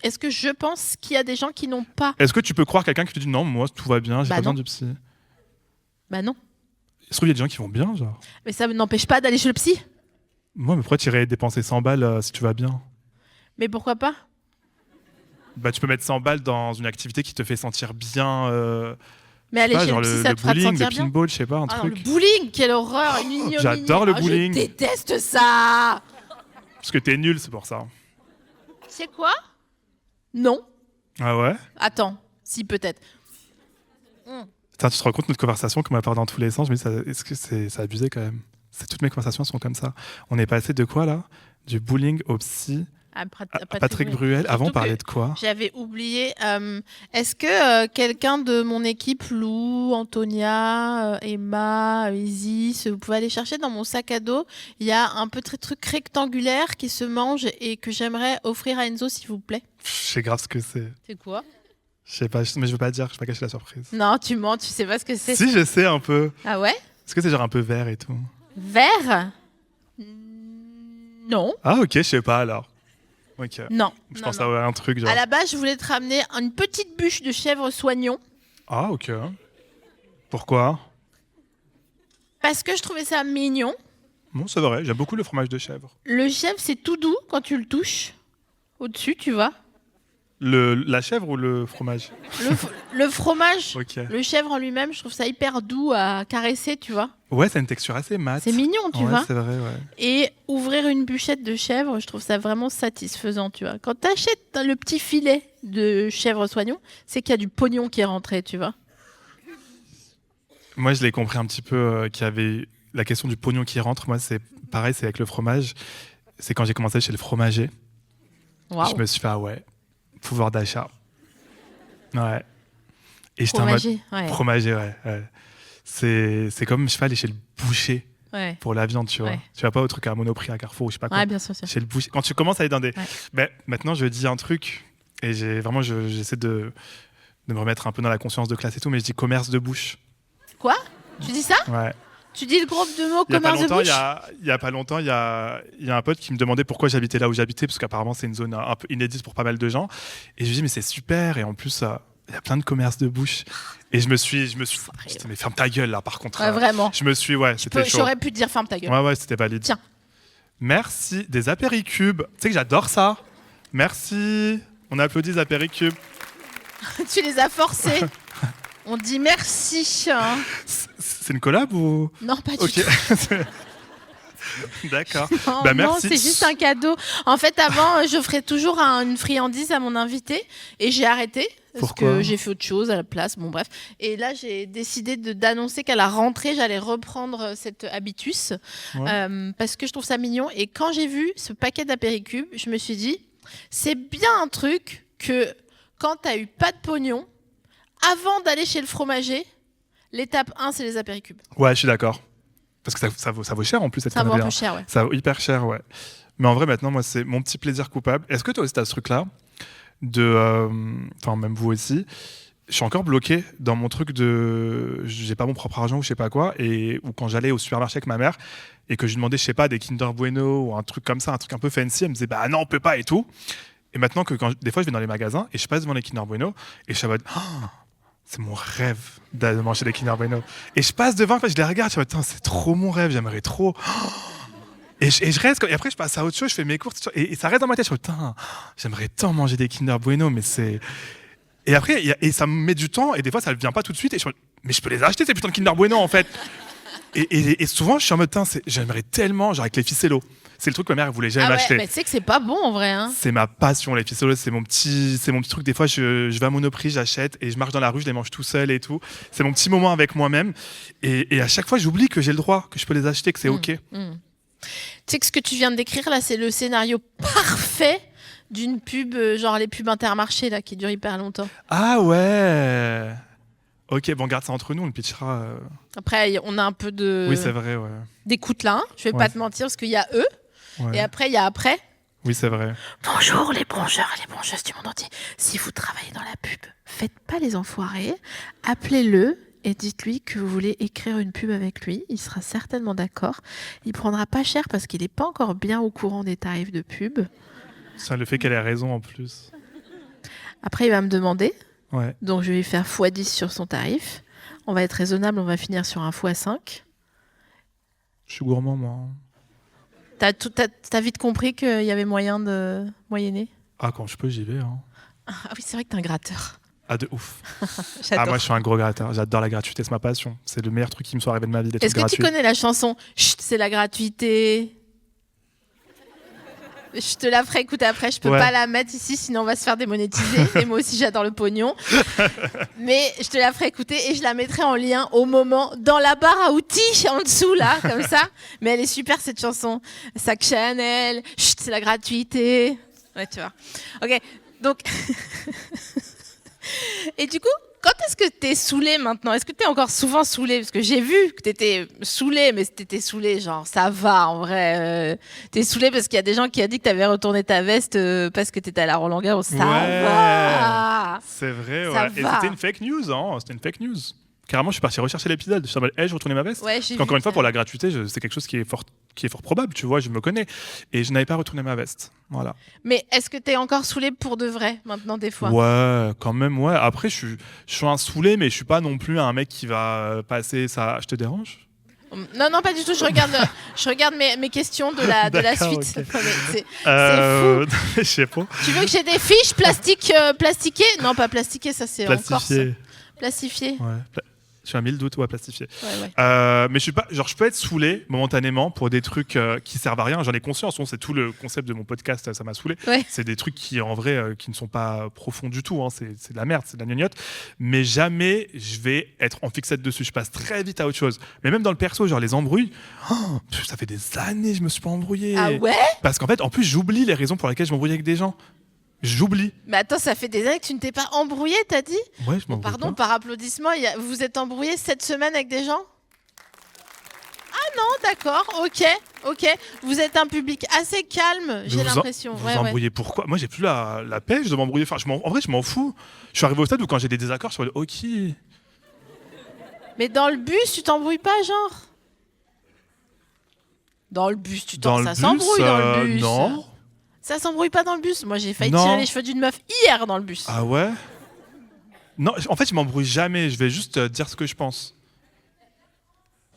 Est-ce que je pense qu'il y a des gens qui n'ont pas? Est-ce que tu peux croire quelqu'un qui te dit, non, moi, tout va bien, j'ai pas besoin du psy? Bah non. Il se trouve, il y a des gens qui vont bien, genre. Mais ça n'empêche pas d'aller chez le psy. Moi, mais pourquoi t'irais dépenser 100 balles si tu vas bien? Mais pourquoi pas? Bah, tu peux mettre 100 balles dans une activité qui te fait sentir bien. Mais aller chez le psy, ça te fera te sentir bien. Le pinball, je sais pas, un truc. Non, le bowling, quelle horreur, une ignominie. J'adore le bowling. Je déteste ça. Parce que t'es nul, c'est pour ça. C'est quoi? Non. Ah ouais? Attends, si peut-être. Putain, tu te rends compte de notre conversation qu'on m'a parlé dans tous les sens? Je me dis, est-ce que c'est abusé quand même? Toutes mes conversations sont comme ça. On est passé de quoi là? Du bowling au psy. À Patrick Bruel. Avant, on parlait de quoi? J'avais oublié. Est-ce que quelqu'un de mon équipe, Lou, Antonia, Emma, Isis, vous pouvez aller chercher dans mon sac à dos? Il y a un petit truc rectangulaire qui se mange et que j'aimerais offrir à Enzo, s'il vous plaît. Je sais grave ce que c'est. C'est quoi? Je sais pas, mais je veux pas dire, je vais pas cacher la surprise. Non, tu mens, tu sais pas ce que c'est. Si, je sais un peu. Ah ouais? Est-ce que c'est genre un peu vert et tout? Vert? Non. Ah ok, je sais pas alors. Okay. Non. Je pense à un truc genre. À la base, je voulais te ramener une petite bûche de chèvre soignon. Ah ok. Pourquoi? Parce que je trouvais ça mignon. Bon, c'est vrai, j'aime beaucoup le fromage de chèvre. Le chèvre, c'est tout doux quand tu le touches. Au-dessus, tu vois. La chèvre ou le fromage? Le fromage, okay. Le chèvre en lui-même, je trouve ça hyper doux à caresser, tu vois. Ouais, c'est une texture assez mate. C'est mignon, tu vois. C'est vrai, ouais. Et ouvrir une bûchette de chèvre, je trouve ça vraiment satisfaisant, tu vois. Quand tu achètes le petit filet de chèvre soignon, c'est qu'il y a du pognon qui est rentré, tu vois. Moi, je l'ai compris un petit peu qu'il y avait la question du pognon qui rentre. Moi, c'est pareil, c'est avec le fromage. C'est quand j'ai commencé chez le fromager. Wow. Je me suis fait, ah ouais, pouvoir d'achat. Ouais. Et j'étais en mode fromager, ouais. C'est comme, je sais pas, aller chez le boucher pour la viande, tu vois. Tu vas pas au truc à Monoprix, à Carrefour, je sais pas quoi. Ouais, bien sûr. Chez le boucher. Quand tu commences à aller dans des... Ben, maintenant, je dis un truc, et j'essaie de me remettre un peu dans la conscience de classe et tout, mais je dis commerce de bouche. Quoi? Tu dis ça? Ouais. Tu dis le groupe de mots commerce de bouche? Il y a pas longtemps, il y a un pote qui me demandait pourquoi j'habitais là où j'habitais, parce qu'apparemment, c'est une zone un peu inédite pour pas mal de gens. Et je lui dis, mais c'est super, et en plus... il y a plein de commerces de bouche. Et je me suis putain, mais ferme ta gueule là, par contre. Ouais, vraiment. C'était chaud. J'aurais pu te dire ferme ta gueule. Ouais, c'était valide. Tiens. Merci. Des apéricubes. Tu sais que j'adore ça. Merci. On applaudit les apéricubes. Tu les as forcés. On dit merci. Hein. C'est une collab ou? Non, pas du tout. D'accord. Merci. Non, c'est juste un cadeau. En fait, avant, j'offrais toujours une friandise à mon invité et j'ai arrêté. Parce que j'ai fait autre chose à la place. Bon, bref. Et là, j'ai décidé d'annoncer qu'à la rentrée, j'allais reprendre cet habitus. Parce que je trouve ça mignon. Et quand j'ai vu ce paquet d'apéricubes, je me suis dit, c'est bien un truc que quand tu as eu pas de pognon, avant d'aller chez le fromager, l'étape 1, c'est les apéricubes. Ouais, je suis d'accord. Parce que ça vaut cher en plus. Ça vaut un peu cher, ouais. Ça vaut hyper cher, ouais. Mais en vrai, maintenant, moi, c'est mon petit plaisir coupable. Est-ce que toi aussi, tu as ce truc-là enfin, même vous aussi, je suis encore bloqué dans mon truc de j'ai pas mon propre argent ou je sais pas quoi, ou quand j'allais au supermarché avec ma mère et que je lui demandais, je sais pas, des Kinder Bueno ou un truc comme ça, un truc un peu fancy, elle me disait, bah non, on peut pas et tout. Et maintenant que des fois, je vais dans les magasins et je passe devant les Kinder Bueno et je suis en mode, c'est mon rêve de manger des Kinder Bueno. Et je passe devant, en fait, je les regarde, je me dis, c'est trop mon rêve, j'aimerais trop. Et je reste, et après je passe à autre chose, je fais mes courses, et ça reste dans ma tête, je me dis, j'aimerais tant manger des Kinder Bueno, mais c'est... Et après, et ça me met du temps, et des fois ça ne vient pas tout de suite, et je me dis, mais je peux les acheter ces putains de Kinder Bueno en fait. Et souvent je suis en mode, j'aimerais tellement, genre avec les ficellos. C'est le truc que ma mère ne voulait jamais m'acheter. Mais tu sais que c'est pas bon en vrai. Hein. C'est ma passion, les ficellos, c'est mon petit truc. Des fois, je vais à Monoprix, j'achète et je marche dans la rue, je les mange tout seul et tout. C'est mon petit moment avec moi-même. Et à chaque fois, j'oublie que j'ai le droit, que je peux les acheter, que c'est OK. Tu sais que ce que tu viens de décrire là, c'est le scénario parfait d'une pub, genre les pubs Intermarché là, qui durent hyper longtemps. Ah ouais. Ok, bon, garde ça entre nous, on le pitchera. Après, on a un peu de... Oui, c'est vrai, d'écoute là, hein. Je vais pas te mentir, parce qu'il y a eux, et après, il y a après. Oui, c'est vrai. Bonjour les broncheurs et les broncheuses du monde entier. Si vous travaillez dans la pub, faites pas les enfoirés, appelez-le et dites-lui que vous voulez écrire une pub avec lui. Il sera certainement d'accord. Il prendra pas cher parce qu'il n'est pas encore bien au courant des tarifs de pub. Ça le fait qu'elle ait raison en plus. Après, il va me demander. Ouais. Donc, je vais lui faire x10 sur son tarif. On va être raisonnable, on va finir sur un x5. Je suis gourmand, moi. T'as vite compris qu'il y avait moyen de moyenner? Ah, quand je peux, j'y vais. Hein. Ah oui, c'est vrai que t'es un gratteur. Ah, de ouf. J'adore. Moi, je suis un gros gratteur. J'adore la gratuité, c'est ma passion. C'est le meilleur truc qui me soit arrivé de ma vie. Est-ce que tu connais la chanson « Chut, c'est la gratuité » Je te la ferai écouter après, je peux pas la mettre ici, sinon on va se faire démonétiser. Et moi aussi, j'adore le pognon. Mais je te la ferai écouter et je la mettrai en lien au moment dans la barre à outils en dessous, là, comme ça. Mais elle est super, cette chanson. Sac Chanel, chut, c'est la gratuité. Ouais, tu vois. Ok, donc... Et du coup, quand est-ce que t'es saoulé maintenant? Est-ce que t'es encore souvent saoulé? Parce que j'ai vu que t'étais saoulé, mais t'étais saoulé, genre ça va en vrai. T'es saoulé parce qu'il y a des gens qui ont dit que t'avais retourné ta veste parce que t'étais à la Roland Garros. Ça va. C'est vrai, ça ouais. Va. Et c'était une fake news, hein. C'était une fake news. Carrément, je suis parti rechercher l'épisode. Je suis en mode, je retournais ma veste. Ouais, parce qu'encore une fois, pour la gratuité, c'est quelque chose qui est fort probable, tu vois, je me connais. Et je n'avais pas retourné ma veste. Voilà. Mais est-ce que t'es encore saoulé pour de vrai, maintenant, des fois? Ouais, quand même, ouais. Après, je suis un saoulé, mais je suis pas non plus un mec qui va passer ça. Je te dérange? Non, pas du tout. Je regarde mes questions de la suite. Okay. C'est fou. Je sais pas. Tu veux que j'ai des fiches plastiquées? Non, pas plastiquées, ça c'est encore ça. Plastifié. Ouais. Je suis à 1000 doutes, plastifié. Ouais. Mais je suis pas, genre, je peux être saoulé momentanément pour des trucs qui servent à rien. J'en ai conscience. C'est tout le concept de mon podcast. Ça m'a saoulé. Ouais. C'est des trucs qui, en vrai, qui ne sont pas profonds du tout. Hein. C'est de la merde, c'est de la gnognotte. Mais jamais je vais être en fixette dessus. Je passe très vite à autre chose. Mais même dans le perso, genre les embrouilles, ça fait des années que je me suis pas embrouillé. Ah ouais? Parce qu'en fait, en plus, j'oublie les raisons pour lesquelles je m'embrouille avec des gens. J'oublie. Mais attends, ça fait des années que tu ne t'es pas embrouillé, t'as dit? Ouais, je m'embrouille. Pardon, par applaudissement, vous vous êtes embrouillé cette semaine avec des gens? Ah non, d'accord, ok. Vous êtes un public assez calme, j'ai l'impression. Vous vous embrouillez pourquoi? Moi, j'ai plus la pêche de m'embrouiller. Enfin, en vrai, je m'en fous. Je suis arrivé au stade où quand j'ai des désaccords, je suis ok. Mais dans le bus, tu t'embrouilles pas, genre? Dans le bus, ça s'embrouille dans le bus. Non. Ça s'embrouille pas dans le bus. Moi, j'ai failli tirer les cheveux d'une meuf hier dans le bus. Ah ouais? Non, en fait, je m'embrouille jamais. Je vais juste dire ce que je pense.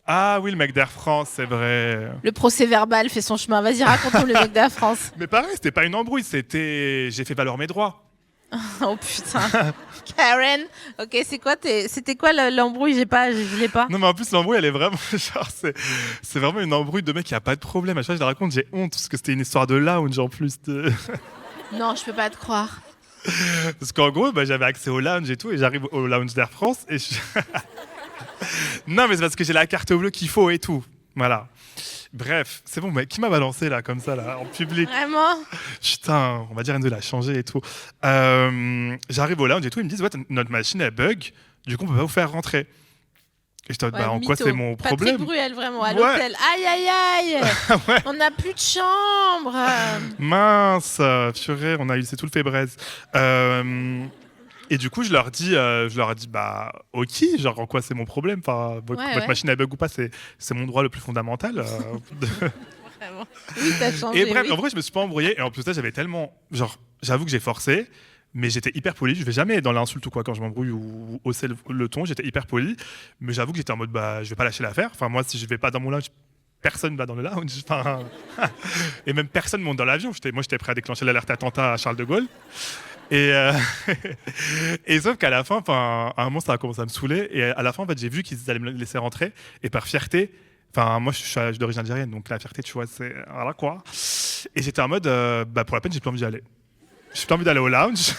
Ah oui, le mec d'Air France, c'est vrai. Le procès verbal fait son chemin. Vas-y, raconte-nous le mec d'Air France. Mais pareil, c'était pas une embrouille. J'ai fait valoir mes droits. Oh putain. Karen, ok, c'était quoi l'embrouille? Je l'ai pas. Non, mais en plus, l'embrouille, elle est vraiment genre, c'est vraiment une embrouille de mec qui a pas de problème. À chaque fois que je la raconte, j'ai honte parce que c'était une histoire de lounge en plus. Non, je peux pas te croire. Parce qu'en gros, j'avais accès au lounge et tout, et j'arrive au lounge d'Air France et non, mais c'est parce que j'ai la carte bleue qu'il faut et tout. Voilà. Bref, c'est bon, mais qui m'a balancé là, comme ça, là, en public? Vraiment? Putain, on va dire Endo l'a changé et tout. J'arrive au lounge et tout, ils me disent, ouais, notre machine, elle bug, du coup, on peut pas vous faire rentrer. Et je te dis, en quoi c'est mon problème? Patrick Bruel, vraiment, à l'hôtel. Aïe. Ouais. On n'a plus de chambre. Mince, purée, c'est tout le fait braise. Et du coup, je leur dis, ok, genre en quoi c'est mon problème? Enfin, votre machine elle bug ou pas, c'est mon droit le plus fondamental. Vraiment. Oui, t'as changé. Et bref, en vrai, je me suis pas embrouillé. Et en plus de ça, j'avais tellement, j'avoue que j'ai forcé, mais j'étais hyper poli. Je vais jamais dans l'insulte ou quoi quand je m'embrouille ou hausser le ton. J'étais hyper poli, mais j'avoue que j'étais en mode, je vais pas lâcher l'affaire. Enfin, moi, si je vais pas dans mon lounge, personne va dans le lounge. Enfin, et même personne monte dans l'avion. Moi, j'étais prêt à déclencher l'alerte attentat à Charles de Gaulle. Et sauf qu'à la fin, à un moment, ça a commencé à me saouler. Et à la fin, en fait, j'ai vu qu'ils allaient me laisser rentrer. Et par fierté, moi, je suis d'origine algérienne, donc la fierté, tu vois, c'est voilà quoi. Et j'étais en mode, pour la peine, j'ai plus envie d'y aller. J'ai plus envie d'aller au lounge.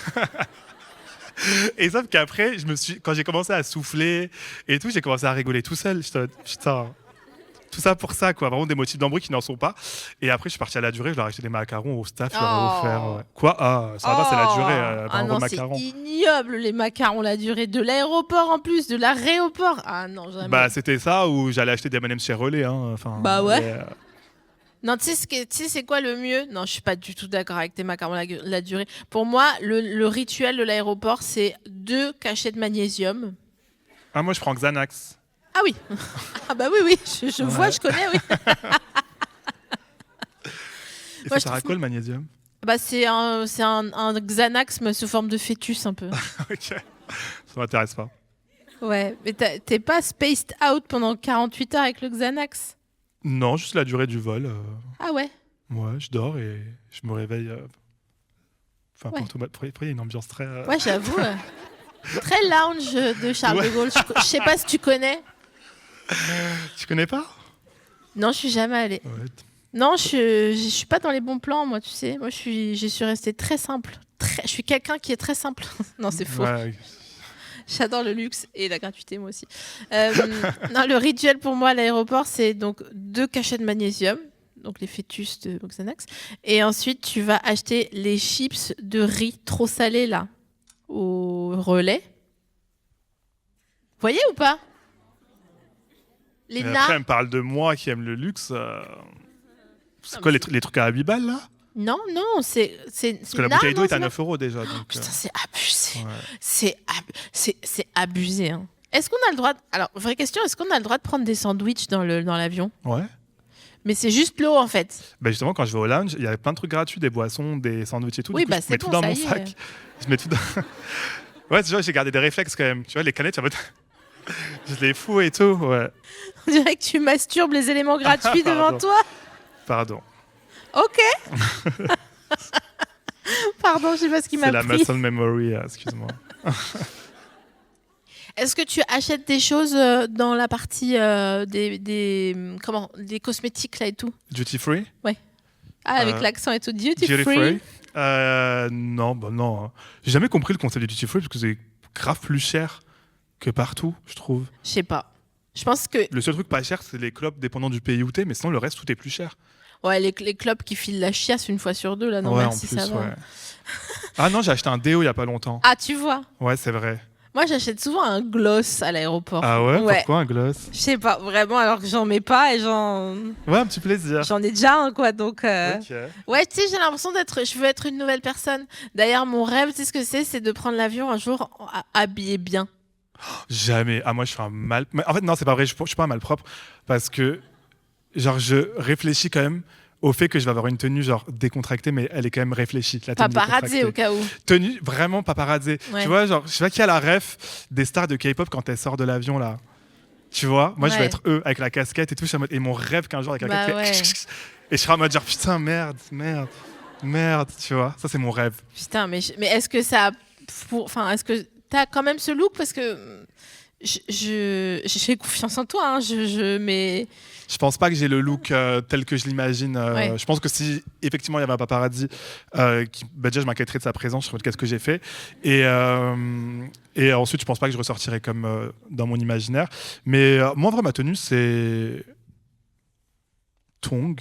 Et sauf qu'après, quand j'ai commencé à souffler et tout, j'ai commencé à rigoler tout seul. Putain. tout ça pour ça, quoi. Vraiment des motifs d'embrouille qui n'en sont pas. Et après, je suis parti à la durée, je leur ai acheté des macarons au staff, je leur ai offert. Ouais. Quoi? Ah, ça va, c'est la durée. Ah non, c'est ignoble, les macarons, la durée. De l'aéroport en plus, de l'aéroport. Ah non, jamais. Bah, c'était ça, ou j'allais acheter des M&M's chez Relais. Hein. Enfin, bah ouais. Non, tu sais c'est quoi le mieux? Non, je suis pas du tout d'accord avec tes macarons, la durée. Pour moi, le rituel de l'aéroport, c'est 2 cachets de magnésium. Ah, moi, je prends Xanax. Ah oui. Ah bah oui, je vois, je connais, oui. Et ça sert à quoi le magnésium? Bah c'est un Xanax mais sous forme de fœtus un peu. Ok, ça m'intéresse pas. Ouais, mais t'es pas spaced out pendant 48 heures avec le Xanax? Non, juste la durée du vol. Ah ouais? Ouais, je dors et je me réveille. Enfin, ouais. Après, il y a une ambiance très... Ouais, j'avoue. Très lounge de Charles de Gaulle. Je sais pas si tu connais. Tu connais pas? Non, je suis jamais allée. Ouais. Non, je suis pas dans les bons plans, moi, tu sais. Moi, je suis restée très simple. Je suis quelqu'un qui est très simple. Non, c'est faux. Ouais. J'adore le luxe et la gratuité, moi aussi. Non, le rituel pour moi à l'aéroport, c'est donc 2 cachets de magnésium, donc les fœtus de Xanax. Et ensuite, tu vas acheter les chips de riz trop salés, là, au Relais. Vous voyez ou pas? Après, elle me parle de moi qui aime le luxe. C'est quoi, les trucs à 8 balles, là? Non, c'est parce que la bouteille d'eau est à 9 € déjà. Donc, putain, c'est abusé. Ouais. C'est abusé. Hein. Est-ce qu'on a le droit... Alors, vraie question, est-ce qu'on a le droit de prendre des sandwichs dans l'avion? Ouais. Mais c'est juste l'eau, en fait. Bah justement, quand je vais au lounge, il y avait plein de trucs gratuits, des boissons, des sandwichs et tout. Oui, du coup, je mets tout dans mon sac. Je mets tout dans... Ouais, tu vois, j'ai gardé des réflexes quand même. Tu vois, les canettes, je les fous et tout, ouais. On dirait que tu masturbes les éléments gratuits devant toi. Pardon. Ok. Pardon, je sais pas ce qui m'a pris. C'est la muscle memory, excuse-moi. Est-ce que tu achètes des choses dans la partie des cosmétiques là et tout? Duty free? Ouais. Ah, avec l'accent et tout. Duty free? Non, bah non. J'ai jamais compris le concept du duty free parce que c'est grave plus cher que partout, je trouve. Je sais pas. Je pense que... Le seul truc pas cher, c'est les clopes dépendant du pays où t'es, mais sinon le reste, tout est plus cher. Ouais, les clopes qui filent la chiasse une fois sur 2, là, non, ouais, merci, en plus, ça va. Ouais. Ah non, j'ai acheté un déo il y a pas longtemps. Ah, tu vois? Ouais, c'est vrai. Moi, j'achète souvent un gloss à l'aéroport. Ah ouais? Pourquoi un gloss? Je sais pas, vraiment, alors que j'en mets pas et j'en... Ouais, un petit plaisir. J'en ai déjà un, quoi, donc... Okay. Ouais, tu sais, j'ai l'impression je veux être une nouvelle personne. D'ailleurs, mon rêve, tu sais ce que c'est de prendre l'avion un jour habillé bien. Jamais. Ah, moi, je suis un mal... En fait, non, c'est pas vrai, je suis pas un malpropre parce que, genre, je réfléchis quand même au fait que je vais avoir une tenue genre décontractée, mais elle est quand même réfléchie. Paparazzi au cas où. Tenue vraiment paparazzi. Ouais. Tu vois, genre, je sais pas qui a la ref des stars de K-pop quand elles sortent de l'avion là. Tu vois, moi je vais être eux avec la casquette et tout. Et mon rêve qu'un jour avec la casquette. Et je serai en mode genre putain merde, tu vois. Ça c'est mon rêve. Putain, mais est-ce que ça, enfin est-ce que t'as quand même ce look parce que j'ai confiance en toi. Hein, Je pense pas que j'ai le look tel que je l'imagine. Je pense que si effectivement il y avait un paparazzi, déjà je m'inquiéterais de sa présence. Je me dis qu'est-ce que j'ai fait. Et ensuite je pense pas que je ressortirais comme dans mon imaginaire. Mais moi en vrai ma tenue c'est tongs.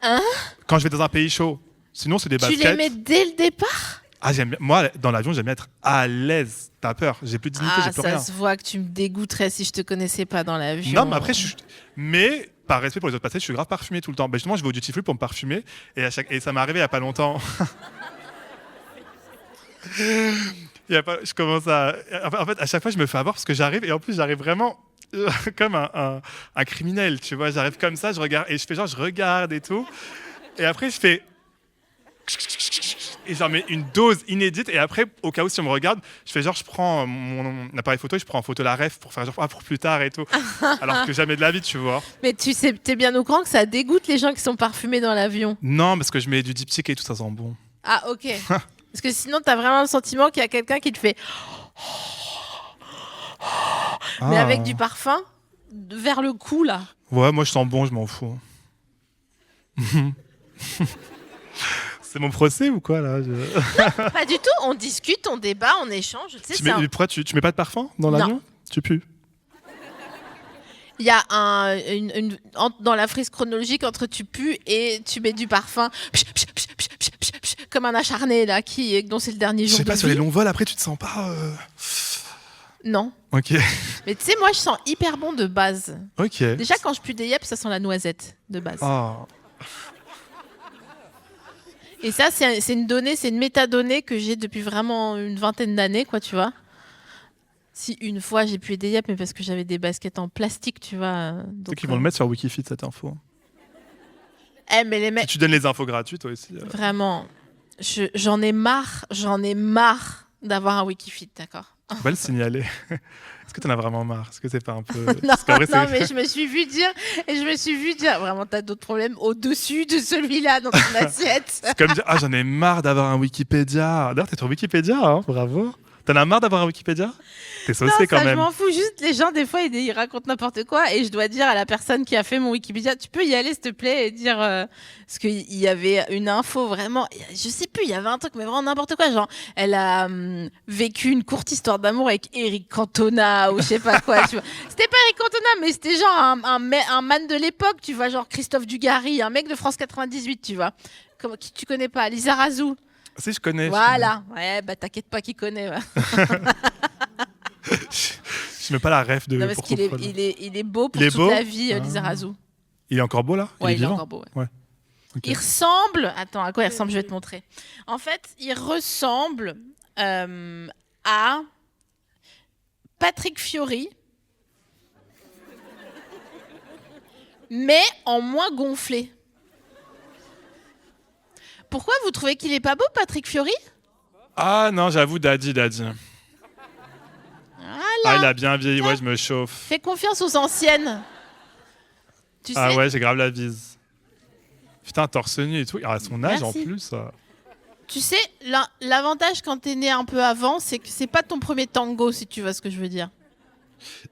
Hein? Quand je vais dans un pays chaud. Sinon c'est des baskets. Tu les mets dès le départ? Ah, moi, dans l'avion, j'aime bien être à l'aise. T'as peur, j'ai plus de dignité, j'ai plus rien. Ça se voit que tu me dégoûterais si je te connaissais pas dans l'avion. Non, mais après, mais par respect pour les autres passagers, je suis grave parfumé tout le temps. Ben justement, je vais au duty free pour me parfumer. Et ça m'est arrivé il y a pas longtemps. Je commence à... En fait, à chaque fois, je me fais avoir parce que j'arrive. Et en plus, j'arrive vraiment comme un criminel, tu vois. J'arrive comme ça, je regarde. Et je fais genre, je regarde et tout. Et après, je fais... Et j'en mets une dose inédite et après au cas où si on me regarde je fais genre je prends mon appareil photo et je prends en photo la ref pour faire genre pour plus tard et tout alors que jamais de la vie tu vois. Mais tu sais t'es bien au courant que ça dégoûte les gens qui sont parfumés dans l'avion? Non parce que je mets du diptyque et tout ça sent bon. Ah ok. Parce que sinon t'as vraiment le sentiment qu'il y a quelqu'un qui te fait mais avec du parfum vers le cou là. Ouais moi je sens bon je m'en fous. C'est mon procès ou quoi là? Non, pas du tout, on discute, on débat, on échange. Pourquoi tu mets pas de parfum dans l'avion? Tu pues? Il y a dans la frise chronologique entre tu pues et tu mets du parfum, comme un acharné là, dont c'est le dernier jour de vie. Je sais pas, sur les longs vols, après tu te sens pas... Non. Ok. Mais tu sais, moi je sens hyper bon de base. Ok. Déjà quand je pue des yep, ça sent la noisette de base. Oh. Et ça, c'est une donnée, c'est une métadonnée que j'ai depuis vraiment une vingtaine d'années, quoi, tu vois. Si une fois j'ai pué des yep, mais parce que j'avais des baskets en plastique, tu vois. C'est qu'ils vont le mettre sur Wikifeed, cette info. Mais les mecs... Si tu donnes les infos gratuites, toi aussi. Vraiment, j'en ai marre d'avoir un Wikifeed, d'accord. On va le signaler. Est-ce que t'en as vraiment marre? Est-ce que c'est pas un peu... Non, mais je me suis vu dire, vraiment, t'as d'autres problèmes au-dessus de celui-là dans ton assiette. C'est comme dire, j'en ai marre d'avoir un Wikipédia. D'ailleurs, t'es sur Wikipédia, hein, bravo. T'en as marre d'avoir un Wikipédia? T'es saucé quand même. Je m'en fous, juste les gens, des fois, ils racontent n'importe quoi et je dois dire à la personne qui a fait mon Wikipédia, tu peux y aller, s'il te plaît, et dire... parce qu'il y avait une info vraiment... Je sais plus, il y avait un truc, mais vraiment n'importe quoi. Genre, elle a vécu une courte histoire d'amour avec Eric Cantona ou je sais pas quoi, tu vois. C'était pas Eric Cantona, mais c'était genre un man de l'époque, tu vois, genre Christophe Dugarry, un mec de France 98, tu vois. Qui tu connais pas? Lisa Razou. Si, je connais. Voilà. Ouais, bah t'inquiète pas qu'il connaît. Ouais. Je mets pas la ref de... Non, parce qu'il est beau pour toute la vie, Lisa Razou. Il est encore beau, là? Ouais, il est encore beau, ouais. Okay. Il ressemble... Attends, à quoi il ressemble? Je vais te montrer. En fait, il ressemble à Patrick Fiori, mais en moins gonflé. Pourquoi vous trouvez qu'il est pas beau, Patrick Fiori? Ah non, j'avoue, Daddy. Voilà. Ah, il a bien vieilli, ouais, je me chauffe. Fais confiance aux anciennes. Tu sais? Ouais, j'ai grave la bise. Putain, torse nu et tout. Il a son âge. Merci. En plus. Tu sais, l'avantage quand t'es né un peu avant, c'est que c'est pas ton premier tango, si tu vois ce que je veux dire.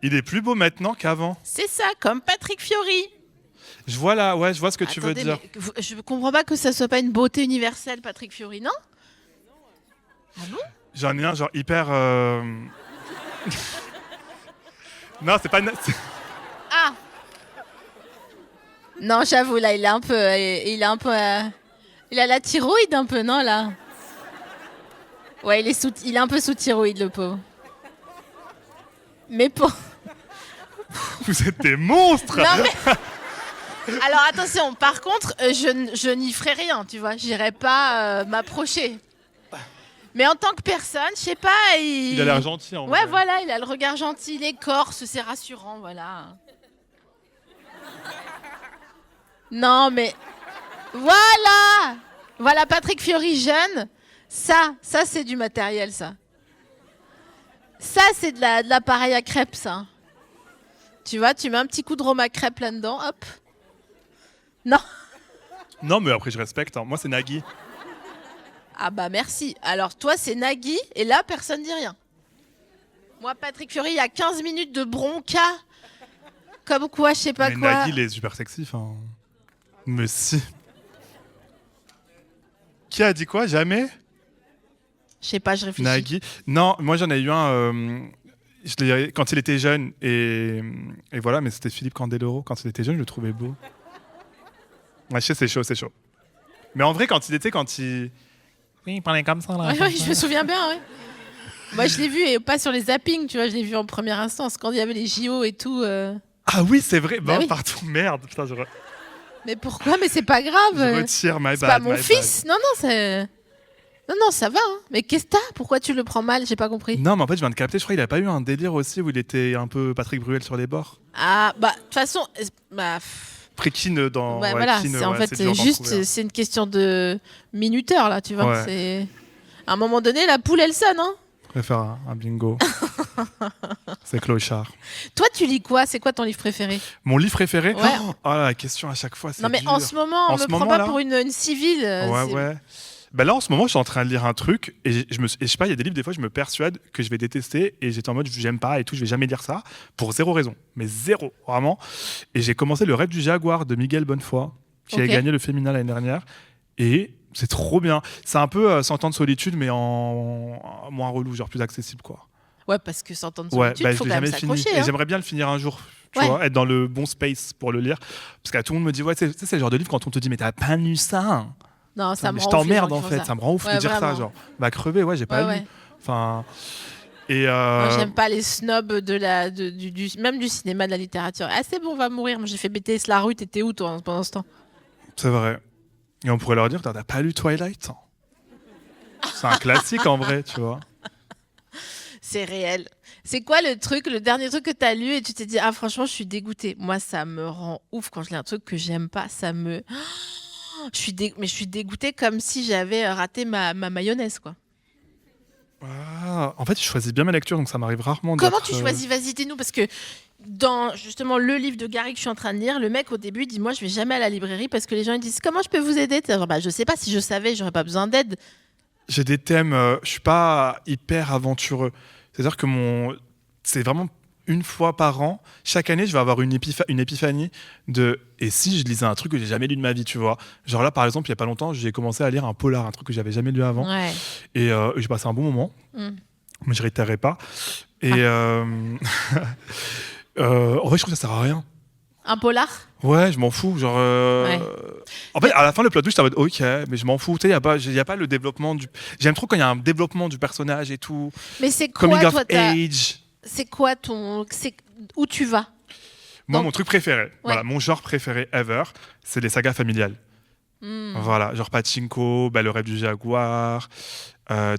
Il est plus beau maintenant qu'avant. C'est ça, comme Patrick Fiori. Je vois ce que tu veux dire. Je comprends pas que ça soit pas une beauté universelle, Patrick Fiori, non? Ah bon? J'en ai un genre hyper... Non, c'est pas... Ah! Non, j'avoue, là, il a la thyroïde un peu, non, là? Ouais, il est un peu sous thyroïde, le pauvre. Mais pour... Vous êtes des monstres! Non, mais... Alors attention, par contre, je n'y ferai rien, tu vois. J'irai pas m'approcher. Mais en tant que personne, je sais pas. Il a l'air gentil. En vrai. Voilà, il a le regard gentil, l'écorce, c'est rassurant, voilà. Non, mais voilà, Patrick Fiori jeune. Ça c'est du matériel, ça. Ça c'est de l'appareil à crêpes, ça. Tu vois, tu mets un petit coup de rhum à crêpes là-dedans, hop. Non. Non, mais après, je respecte. Hein. Moi, c'est Nagui. Ah bah merci. Alors, toi, c'est Nagui, et là, personne dit rien. Moi, Patrick Fiori, il y a 15 minutes de bronca. Comme quoi, je sais pas quoi. Mais Nagui, il est super sexy. Enfin... Mais si. Qui a dit quoi? Jamais? Je sais pas, je réfléchis. Nagui. Non, moi, j'en ai eu un... quand il était jeune, et voilà, mais c'était Philippe Candeloro. Quand il était jeune, je le trouvais beau. Ouais, je sais, c'est chaud. Mais en vrai, quand il... Oui, il parlait comme ça, là. Oui, je me souviens bien, oui. Moi, je l'ai vu, et pas sur les zappings, tu vois, je l'ai vu en première instance, quand il y avait les JO et tout. Ah oui, c'est vrai. Bah oui. Pardon, merde. Putain, Mais pourquoi? Mais c'est pas grave. Je retire, my bad. C'est pas mon fils. Non, c'est... Non, ça va. Hein. Mais qu'est-ce que t'as? Pourquoi tu le prends mal? J'ai pas compris. Non, mais en fait, je viens de capter, je crois qu'il a pas eu un délire aussi où il était un peu Patrick Bruel sur les bords. Ah, bah, de toute façon... Prékine dans... Ouais, voilà, en fait, c'est juste, c'est une question de minuteur, là, tu vois. Ouais. C'est... À un moment donné, la poule, elle sonne, hein. Je préfère un bingo. C'est clochard. Toi, tu lis quoi? C'est quoi ton livre préféré? Mon livre préféré? Ouais. Oh, la question à chaque fois, c'est non, mais dur. en ce moment, on me prend pas pour une civile. Ouais. Ben là, en ce moment, je suis en train de lire un truc et je sais pas, il y a des livres, des fois, je me persuade que je vais détester et j'étais en mode, j'aime pas et tout, je vais jamais lire ça pour zéro raison. Mais zéro, vraiment. Et j'ai commencé Le Rêve du Jaguar de Miguel Bonnefoy, qui a gagné le Féminin l'année dernière. Et c'est trop bien. C'est un peu 100 ans de solitude, mais en moins relou, genre plus accessible, quoi. Ouais, parce que 100 ans de solitude, faut quand même s'accrocher. Hein. Et j'aimerais bien le finir un jour. Tu vois, être dans le bon space pour le lire. Parce que tout le monde me dit, ouais, c'est le genre de livre quand on te dit, mais t'as pas lu ça. Non, ça me rend ouf. Je t'emmerde en fait, ça me rend ouf de dire vraiment. ça. Genre, bah crever, ouais, j'ai pas lu. Enfin. Et Moi, j'aime pas les snobs même du cinéma, de la littérature. Ah, c'est bon, on va mourir. Moi, j'ai fait BTS la rue, t'étais où toi pendant ce temps? C'est vrai. Et on pourrait leur dire, t'as pas lu Twilight? C'est un classique en vrai, tu vois. C'est réel. C'est quoi le dernier truc que t'as lu et tu t'es dit, ah franchement, je suis dégoûtée. Moi, ça me rend ouf quand je lis un truc que j'aime pas. Mais je suis dégoûtée comme si j'avais raté ma mayonnaise, quoi. Ah, en fait, je choisis bien ma lecture, donc ça m'arrive rarement. Comment tu choisis? Vas-y, dis-nous, parce que dans justement le livre de Gary que je suis en train de lire, le mec au début dit, moi, je vais jamais à la librairie parce que les gens ils disent, comment je peux vous aider? Genre, bah, je sais pas, si je savais, j'aurais pas besoin d'aide. J'ai des thèmes, je suis pas hyper aventureux. C'est-à-dire que c'est vraiment une fois par an, chaque année, je vais avoir une épiphanie de et si je lisais un truc que j'ai jamais lu de ma vie, tu vois. Genre là, par exemple, il y a pas longtemps, j'ai commencé à lire un polar, un truc que j'avais jamais lu avant. Ouais. Et j'ai passé un bon moment, mais je réitérerai pas. Et en vrai, je trouve que ça sert à rien. Un polar? Ouais, je m'en fous. Genre, en fait, à la fin, le plot twist, ça va être ok, mais je m'en fous. Tu sais, il y a pas le développement du. J'aime trop quand il y a un développement du personnage et tout. Mais c'est quoi, Coming toi, of age. C'est quoi où tu vas? Moi, mon truc préféré, voilà, mon genre préféré ever, c'est les sagas familiales. Voilà, genre Pachinko, Le Rêve du Jaguar,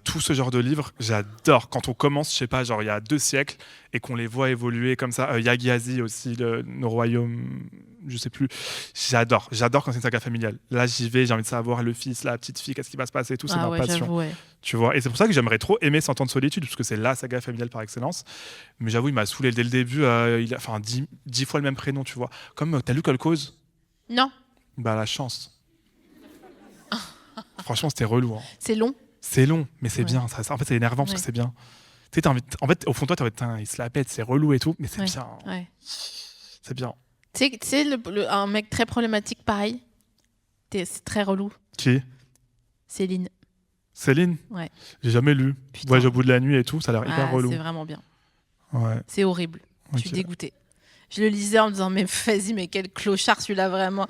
tout ce genre de livres, j'adore. Quand on commence, je sais pas, genre il y a 2 siècles et qu'on les voit évoluer comme ça. Yagi aussi, nos royaumes, je sais plus. J'adore quand c'est une saga familiale. Là, j'y vais, j'ai envie de savoir le fils, la petite fille, qu'est-ce qui va se passer, tout, c'est ma passion. Ouais. Tu vois, et c'est pour ça que j'aimerais trop aimer 100 ans de solitude, parce que c'est la saga familiale par excellence. Mais j'avoue, il m'a saoulé dès le début. Il a 10 fois le même prénom, tu vois. Comme t'as lu Kolkhoz? Non. Bah la chance. Franchement, c'était relou. Hein. C'est long. C'est long, mais c'est bien. Ça, en fait, c'est énervant parce que c'est bien. Tu sais, en fait, au fond de toi, t'as envie de il se la pète, c'est relou et tout, mais c'est bien. Ouais. C'est bien. Tu sais un mec très problématique, pareil. C'est très relou. Qui? Céline. Céline? Ouais. J'ai jamais lu. Voyage au bout de la nuit et tout, ça a l'air hyper relou. C'est vraiment bien. Ouais. C'est horrible. Je suis dégoûtée. Je le lisais en me disant, mais vas-y, mais quel clochard celui-là, vraiment.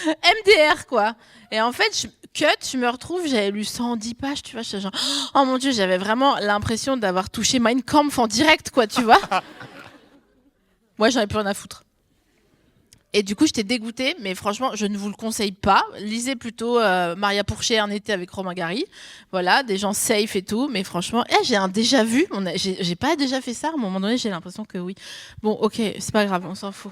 MDR, quoi. Et en fait, je me retrouve, j'avais lu 110 pages, tu vois, genre, oh mon Dieu, j'avais vraiment l'impression d'avoir touché Mein Kampf en direct, quoi, tu vois. Moi, j'en ai plus rien à foutre. Et du coup, j'étais dégoûtée, mais franchement, je ne vous le conseille pas. Lisez plutôt Maria Pourchet un été avec Romain Gary. Voilà, des gens safe et tout, mais franchement, j'ai un déjà vu. J'ai pas déjà fait ça, à un moment donné, j'ai l'impression que oui. Bon, ok, c'est pas grave, on s'en fout.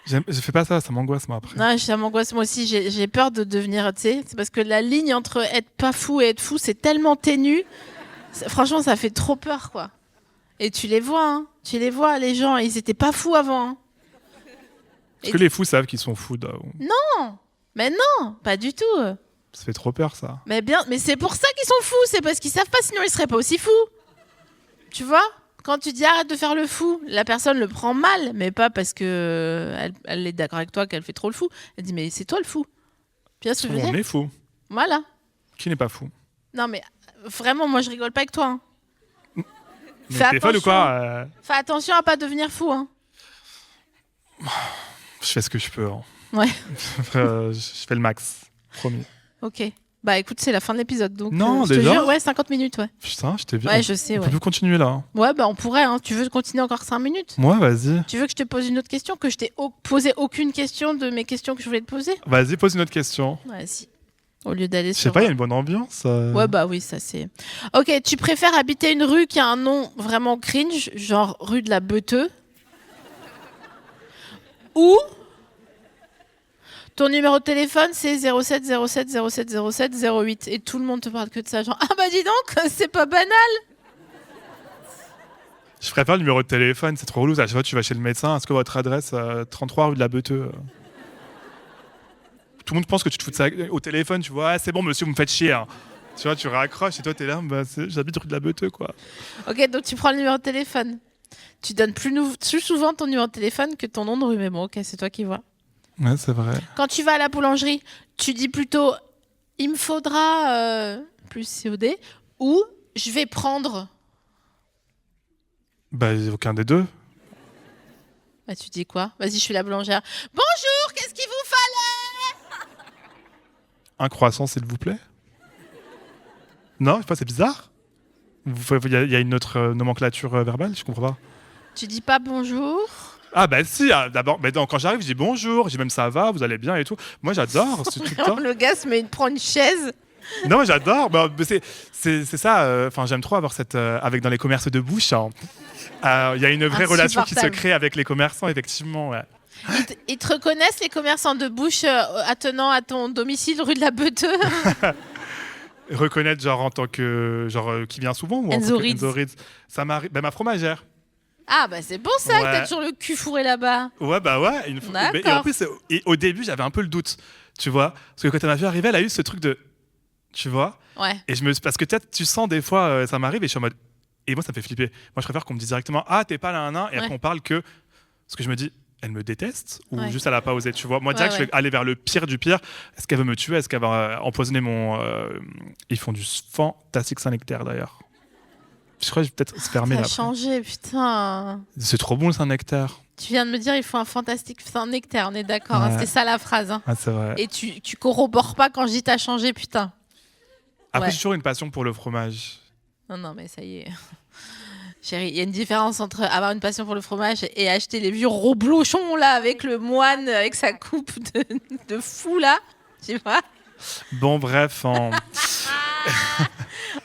Je fais pas ça m'angoisse moi après. Non, ça m'angoisse moi aussi. J'ai peur de devenir, tu sais, c'est parce que la ligne entre être pas fou et être fou, c'est tellement ténu. Franchement, ça fait trop peur, quoi. Et tu les vois, les gens, ils étaient pas fous avant. Hein. Est-ce que les fous savent qu'ils sont fous Non, mais non, pas du tout. Ça fait trop peur, ça. Mais c'est pour ça qu'ils sont fous. C'est parce qu'ils savent pas, sinon ils seraient pas aussi fous. Tu vois? Quand tu dis arrête de faire le fou, la personne le prend mal, mais pas parce que elle est d'accord avec toi qu'elle fait trop le fou. Elle dit mais c'est toi le fou. Bien sûr. On est fou. Voilà. Qui n'est pas fou? Non mais vraiment, moi je rigole pas avec toi. Hein. Mais t'es folle ou quoi? Fais attention à pas devenir fou. Hein. Je fais ce que je peux. Hein. Ouais. Je fais le max. Promis. Ok. Bah écoute, c'est la fin de l'épisode. Donc, non, je déjà te jure, ouais, 50 minutes, ouais. Putain, je t'ai vu. Ouais, je sais, on peut plus continuer là. Hein. Ouais, bah on pourrait, hein. Tu veux continuer encore 5 minutes? Ouais, vas-y. Tu veux que je te pose une autre question? Que je t'ai posé aucune question de mes questions que je voulais te poser? Vas-y, pose une autre question. Vas-y. Au lieu d'aller sur... Je sais pas, il y a une bonne ambiance. Ouais, bah oui, ça c'est... Ok, tu préfères habiter une rue qui a un nom vraiment cringe, genre rue de la Beuteux, ou... Ton numéro de téléphone, c'est 07 07 07 07 08. Et tout le monde te parle que de ça. Genre, ah bah dis donc, c'est pas banal. Je préfère le numéro de téléphone, c'est trop relou. À chaque fois, tu vas chez le médecin. Est-ce que votre adresse, 33 rue de la Beuteux Tout le monde pense que tu te fous de ça au téléphone. Tu vois, ah, c'est bon, monsieur, vous me faites chier. Hein. Tu vois, tu raccroches et toi, t'es là, bah, j'habite rue de la Beuteux, quoi. Ok, donc tu prends le numéro de téléphone. Tu donnes plus souvent ton numéro de téléphone que ton nom de rue. Mais bon, ok, c'est toi qui vois. Ouais, c'est vrai. Quand tu vas à la boulangerie, tu dis plutôt il me faudra plus COD ou je vais prendre. Bah, aucun des deux. Bah, tu dis quoi? Vas-y, je suis la boulangère. Bonjour, qu'est-ce qu'il vous fallait? Un croissant, s'il vous plaît. Non, je sais pas, c'est bizarre. Il y a une autre nomenclature verbale, je comprends pas. Tu dis pas bonjour? Ah bah si, d'abord, quand j'arrive, je dis bonjour, je dis même ça va, vous allez bien et tout. Moi, j'adore tout le temps. Le gars prend une chaise. Non, mais j'adore. C'est ça. Enfin, j'aime trop avoir cette avec dans les commerces de bouche. Il y a une vraie relation qui se crée avec les commerçants, effectivement. Ouais. Ils te reconnaissent, les commerçants de bouche attenant à ton domicile rue de la Beteux? Reconnaître genre en tant que qui vient souvent ou Enzo Rids. Ça m'arrive. Ma fromagère. Ah bah c'est bon ça, que t'as toujours le cul fourré là-bas. Ouais bah ouais. Et en plus, au début, j'avais un peu le doute, tu vois, parce que quand elle m'a vu arriver, elle a eu ce truc de, tu vois. Ouais. Et parce que peut-être tu sens des fois, ça m'arrive et je suis en mode. Et moi, ça me fait flipper. Moi, je préfère qu'on me dise directement, ah, t'es pas là, et après on parle que. Parce que je me dis, elle me déteste ou juste elle a pas osé, tu vois. Moi, direct, je vais aller vers le pire du pire. Est-ce qu'elle veut me tuer? Est-ce qu'elle va empoisonner mon. Ils font du fantastique Saint-Nectaire d'ailleurs. Je crois que je vais peut-être se fermer là. Ça a changé, putain. C'est trop bon le Saint-Nectaire. Tu viens de me dire, il faut un fantastique Saint-Nectaire, on est d'accord. C'était ça la phrase. Ah, c'est vrai. Et tu corrobores pas quand je dis t'as changé, putain. Après, j'ai toujours une passion pour le fromage. Non, mais ça y est. Chérie, il y a une différence entre avoir une passion pour le fromage et acheter les vieux roblochons là avec le moine avec sa coupe de fou là, tu vois. Bon, bref.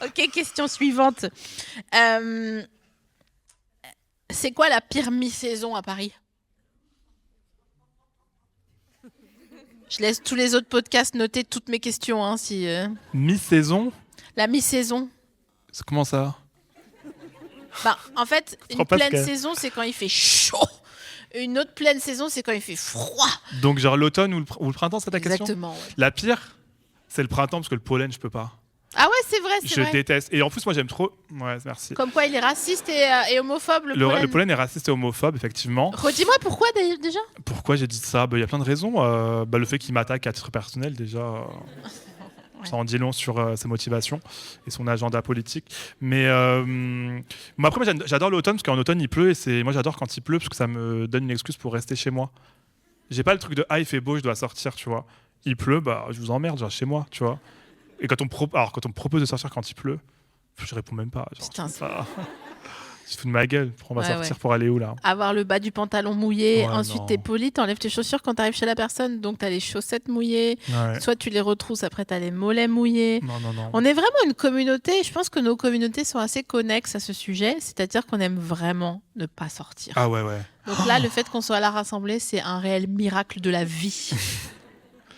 Ok, question suivante. C'est quoi la pire mi-saison à Paris? Je laisse tous les autres podcasts noter toutes mes questions. Hein, si, Mi-saison? La mi-saison. C'est comment ça? Bah, en fait, une pleine saison, c'est quand il fait chaud. Une autre pleine saison, c'est quand il fait froid. Donc genre l'automne ou le printemps, c'est ta question? Exactement. Ouais. La pire, c'est le printemps parce que le pollen, je peux pas. Ah ouais, c'est vrai, Je déteste. Et en plus, moi, j'aime trop... Ouais, merci. Comme quoi, il est raciste et homophobe, le pollen. Le pollen est raciste et homophobe, effectivement. Redis-moi pourquoi, déjà. Pourquoi j'ai dit ça? Il y a plein de raisons. Le fait qu'il m'attaque à titre personnel, déjà... Ça en dit long sur ses motivations et son agenda politique. Mais après, moi, j'adore l'automne parce qu'en automne, il pleut. Et moi, j'adore quand il pleut parce que ça me donne une excuse pour rester chez moi. J'ai pas le truc de « Ah, il fait beau, je dois sortir », tu vois. Il pleut, bah, je vous emmerde, genre chez moi, tu vois. Et quand on me propose de sortir quand il pleut, je réponds même pas. Genre, putain, tu te fous de ma gueule. On va sortir pour aller où, là? Avoir le bas du pantalon mouillé. Ensuite, t'es poli, t'enlèves tes chaussures quand t'arrives chez la personne. Donc, t'as les chaussettes mouillées. Ouais. Soit tu les retrousses, après, t'as les mollets mouillés. Non. On est vraiment une communauté. Je pense que nos communautés sont assez connexes à ce sujet. C'est-à-dire qu'on aime vraiment ne pas sortir. Ah ouais. Donc là, le fait qu'on soit là rassemblés, c'est un réel miracle de la vie.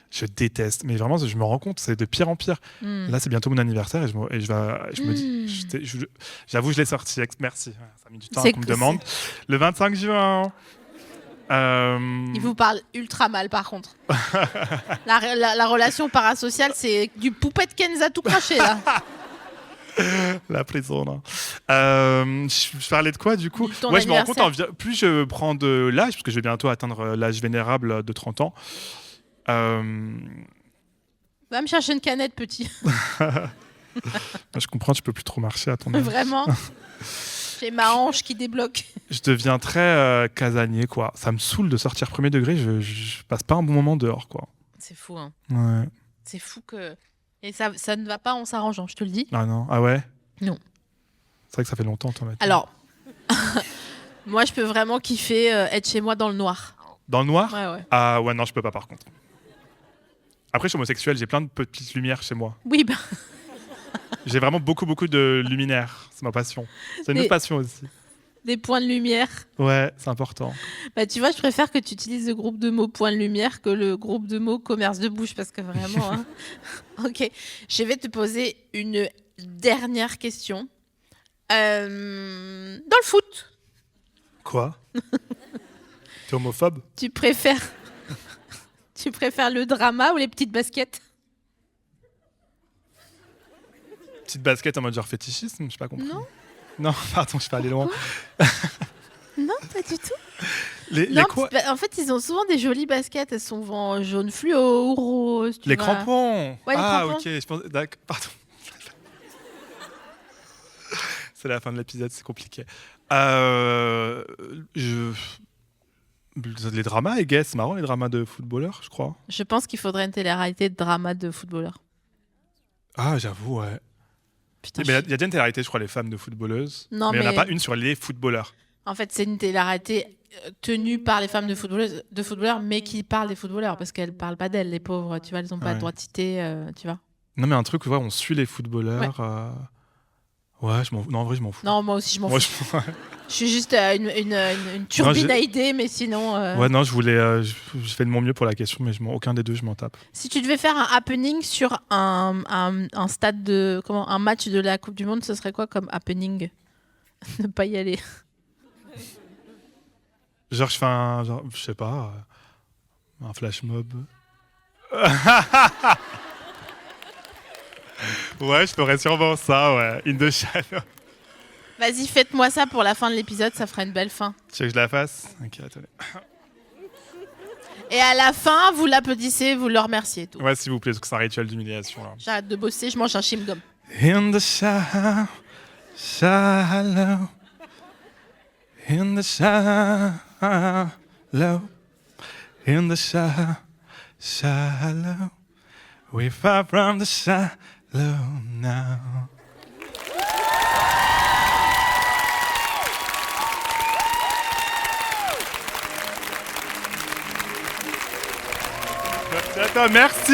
Je déteste, mais vraiment, je me rends compte, c'est de pire en pire. Là, c'est bientôt mon anniversaire et je me dis, j'avoue, je l'ai sorti. Merci. Ça a mis du temps qu'on me demande. Le 25 juin. Il vous parle ultra mal, par contre. la relation parasociale, c'est du poupette Kenza tout craché, là. La prison, là. Je parlais de quoi, du coup? Ouais, je me rends compte, plus je prends de l'âge, parce que je vais bientôt atteindre l'âge vénérable de 30 ans. Va me chercher une canette, petit. Je comprends, tu peux plus trop marcher à ton âge. Vraiment. J'ai ma hanche qui débloque. Je deviens très casanier, quoi. Ça me saoule de sortir premier degré. Je passe pas un bon moment dehors, quoi. C'est fou, hein. Ouais. C'est fou que... Et ça ne va pas en s'arrangeant, je te le dis. Ah non. Ah ouais? Non. C'est vrai que ça fait longtemps, toi, maintenant. Alors, moi, je peux vraiment kiffer être chez moi dans le noir. Dans le noir? Ouais. Ah ouais, non, je peux pas, par contre. Après, je suis homosexuel, j'ai plein de petites lumières chez moi. Oui, bah... J'ai vraiment beaucoup de luminaires. C'est ma passion. C'est une autre passion aussi. Des points de lumière. Ouais, c'est important. Bah, tu vois, je préfère que tu utilises le groupe de mots point de lumière que le groupe de mots commerce de bouche, parce que vraiment... hein. Ok, je vais te poser une dernière question. Dans le foot. Quoi? T'es homophobe? Tu préfères le drama ou les petites baskets? Petite basket en mode genre fétichisme, j'ai pas compris. Non, pardon, je suis pas allé loin. Non, pas du tout. Les quoi? En fait, ils ont souvent des jolies baskets. Elles sont en jaune fluo ou rose. Les crampons. Ouais, les crampons. Ok, je pense... D'accord, pardon. C'est la fin de l'épisode, c'est compliqué. Les dramas, c'est marrant les dramas de footballeurs, je crois. Je pense qu'il faudrait une télé-réalité de drama de footballeurs. Ah, j'avoue, ouais. Putain, mais il y a déjà une télé-réalité, je crois, les femmes de footballeuses. Non, mais il n'y en a pas une sur les footballeurs. En fait, c'est une télé-réalité tenue par les femmes de footballeurs, mais qui parlent des footballeurs, parce qu'elles ne parlent pas d'elles, les pauvres, tu vois, elles n'ont pas le droit de citer, tu vois. Non, mais un truc où on suit les footballeurs. Ouais, non, en vrai, je m'en fous. Non, moi aussi, je m'en fous. Je suis juste une turbine à idées, mais sinon... Ouais, non, je fais de mon mieux pour la question, mais aucun des deux, je m'en tape. Si tu devais faire un happening sur un stade un match de la Coupe du Monde, ce serait quoi comme happening? Ne pas y aller. Genre, je fais je sais pas, un flash mob. Ouais, je ferais sûrement ça, ouais. In the shadow. Vas-y, faites-moi ça pour la fin de l'épisode, ça fera une belle fin. Tu veux que je la fasse? Ok, attendez. Et à la fin, vous l'applaudissez, vous le remerciez. Tout. Ouais, s'il vous plaît, parce que c'est un rituel d'humiliation. Là. J'arrête de bosser, je mange un chewing-gum. In the shallow, in the shallow, in the shallow, we far from the shallow now. Merci à toi, merci.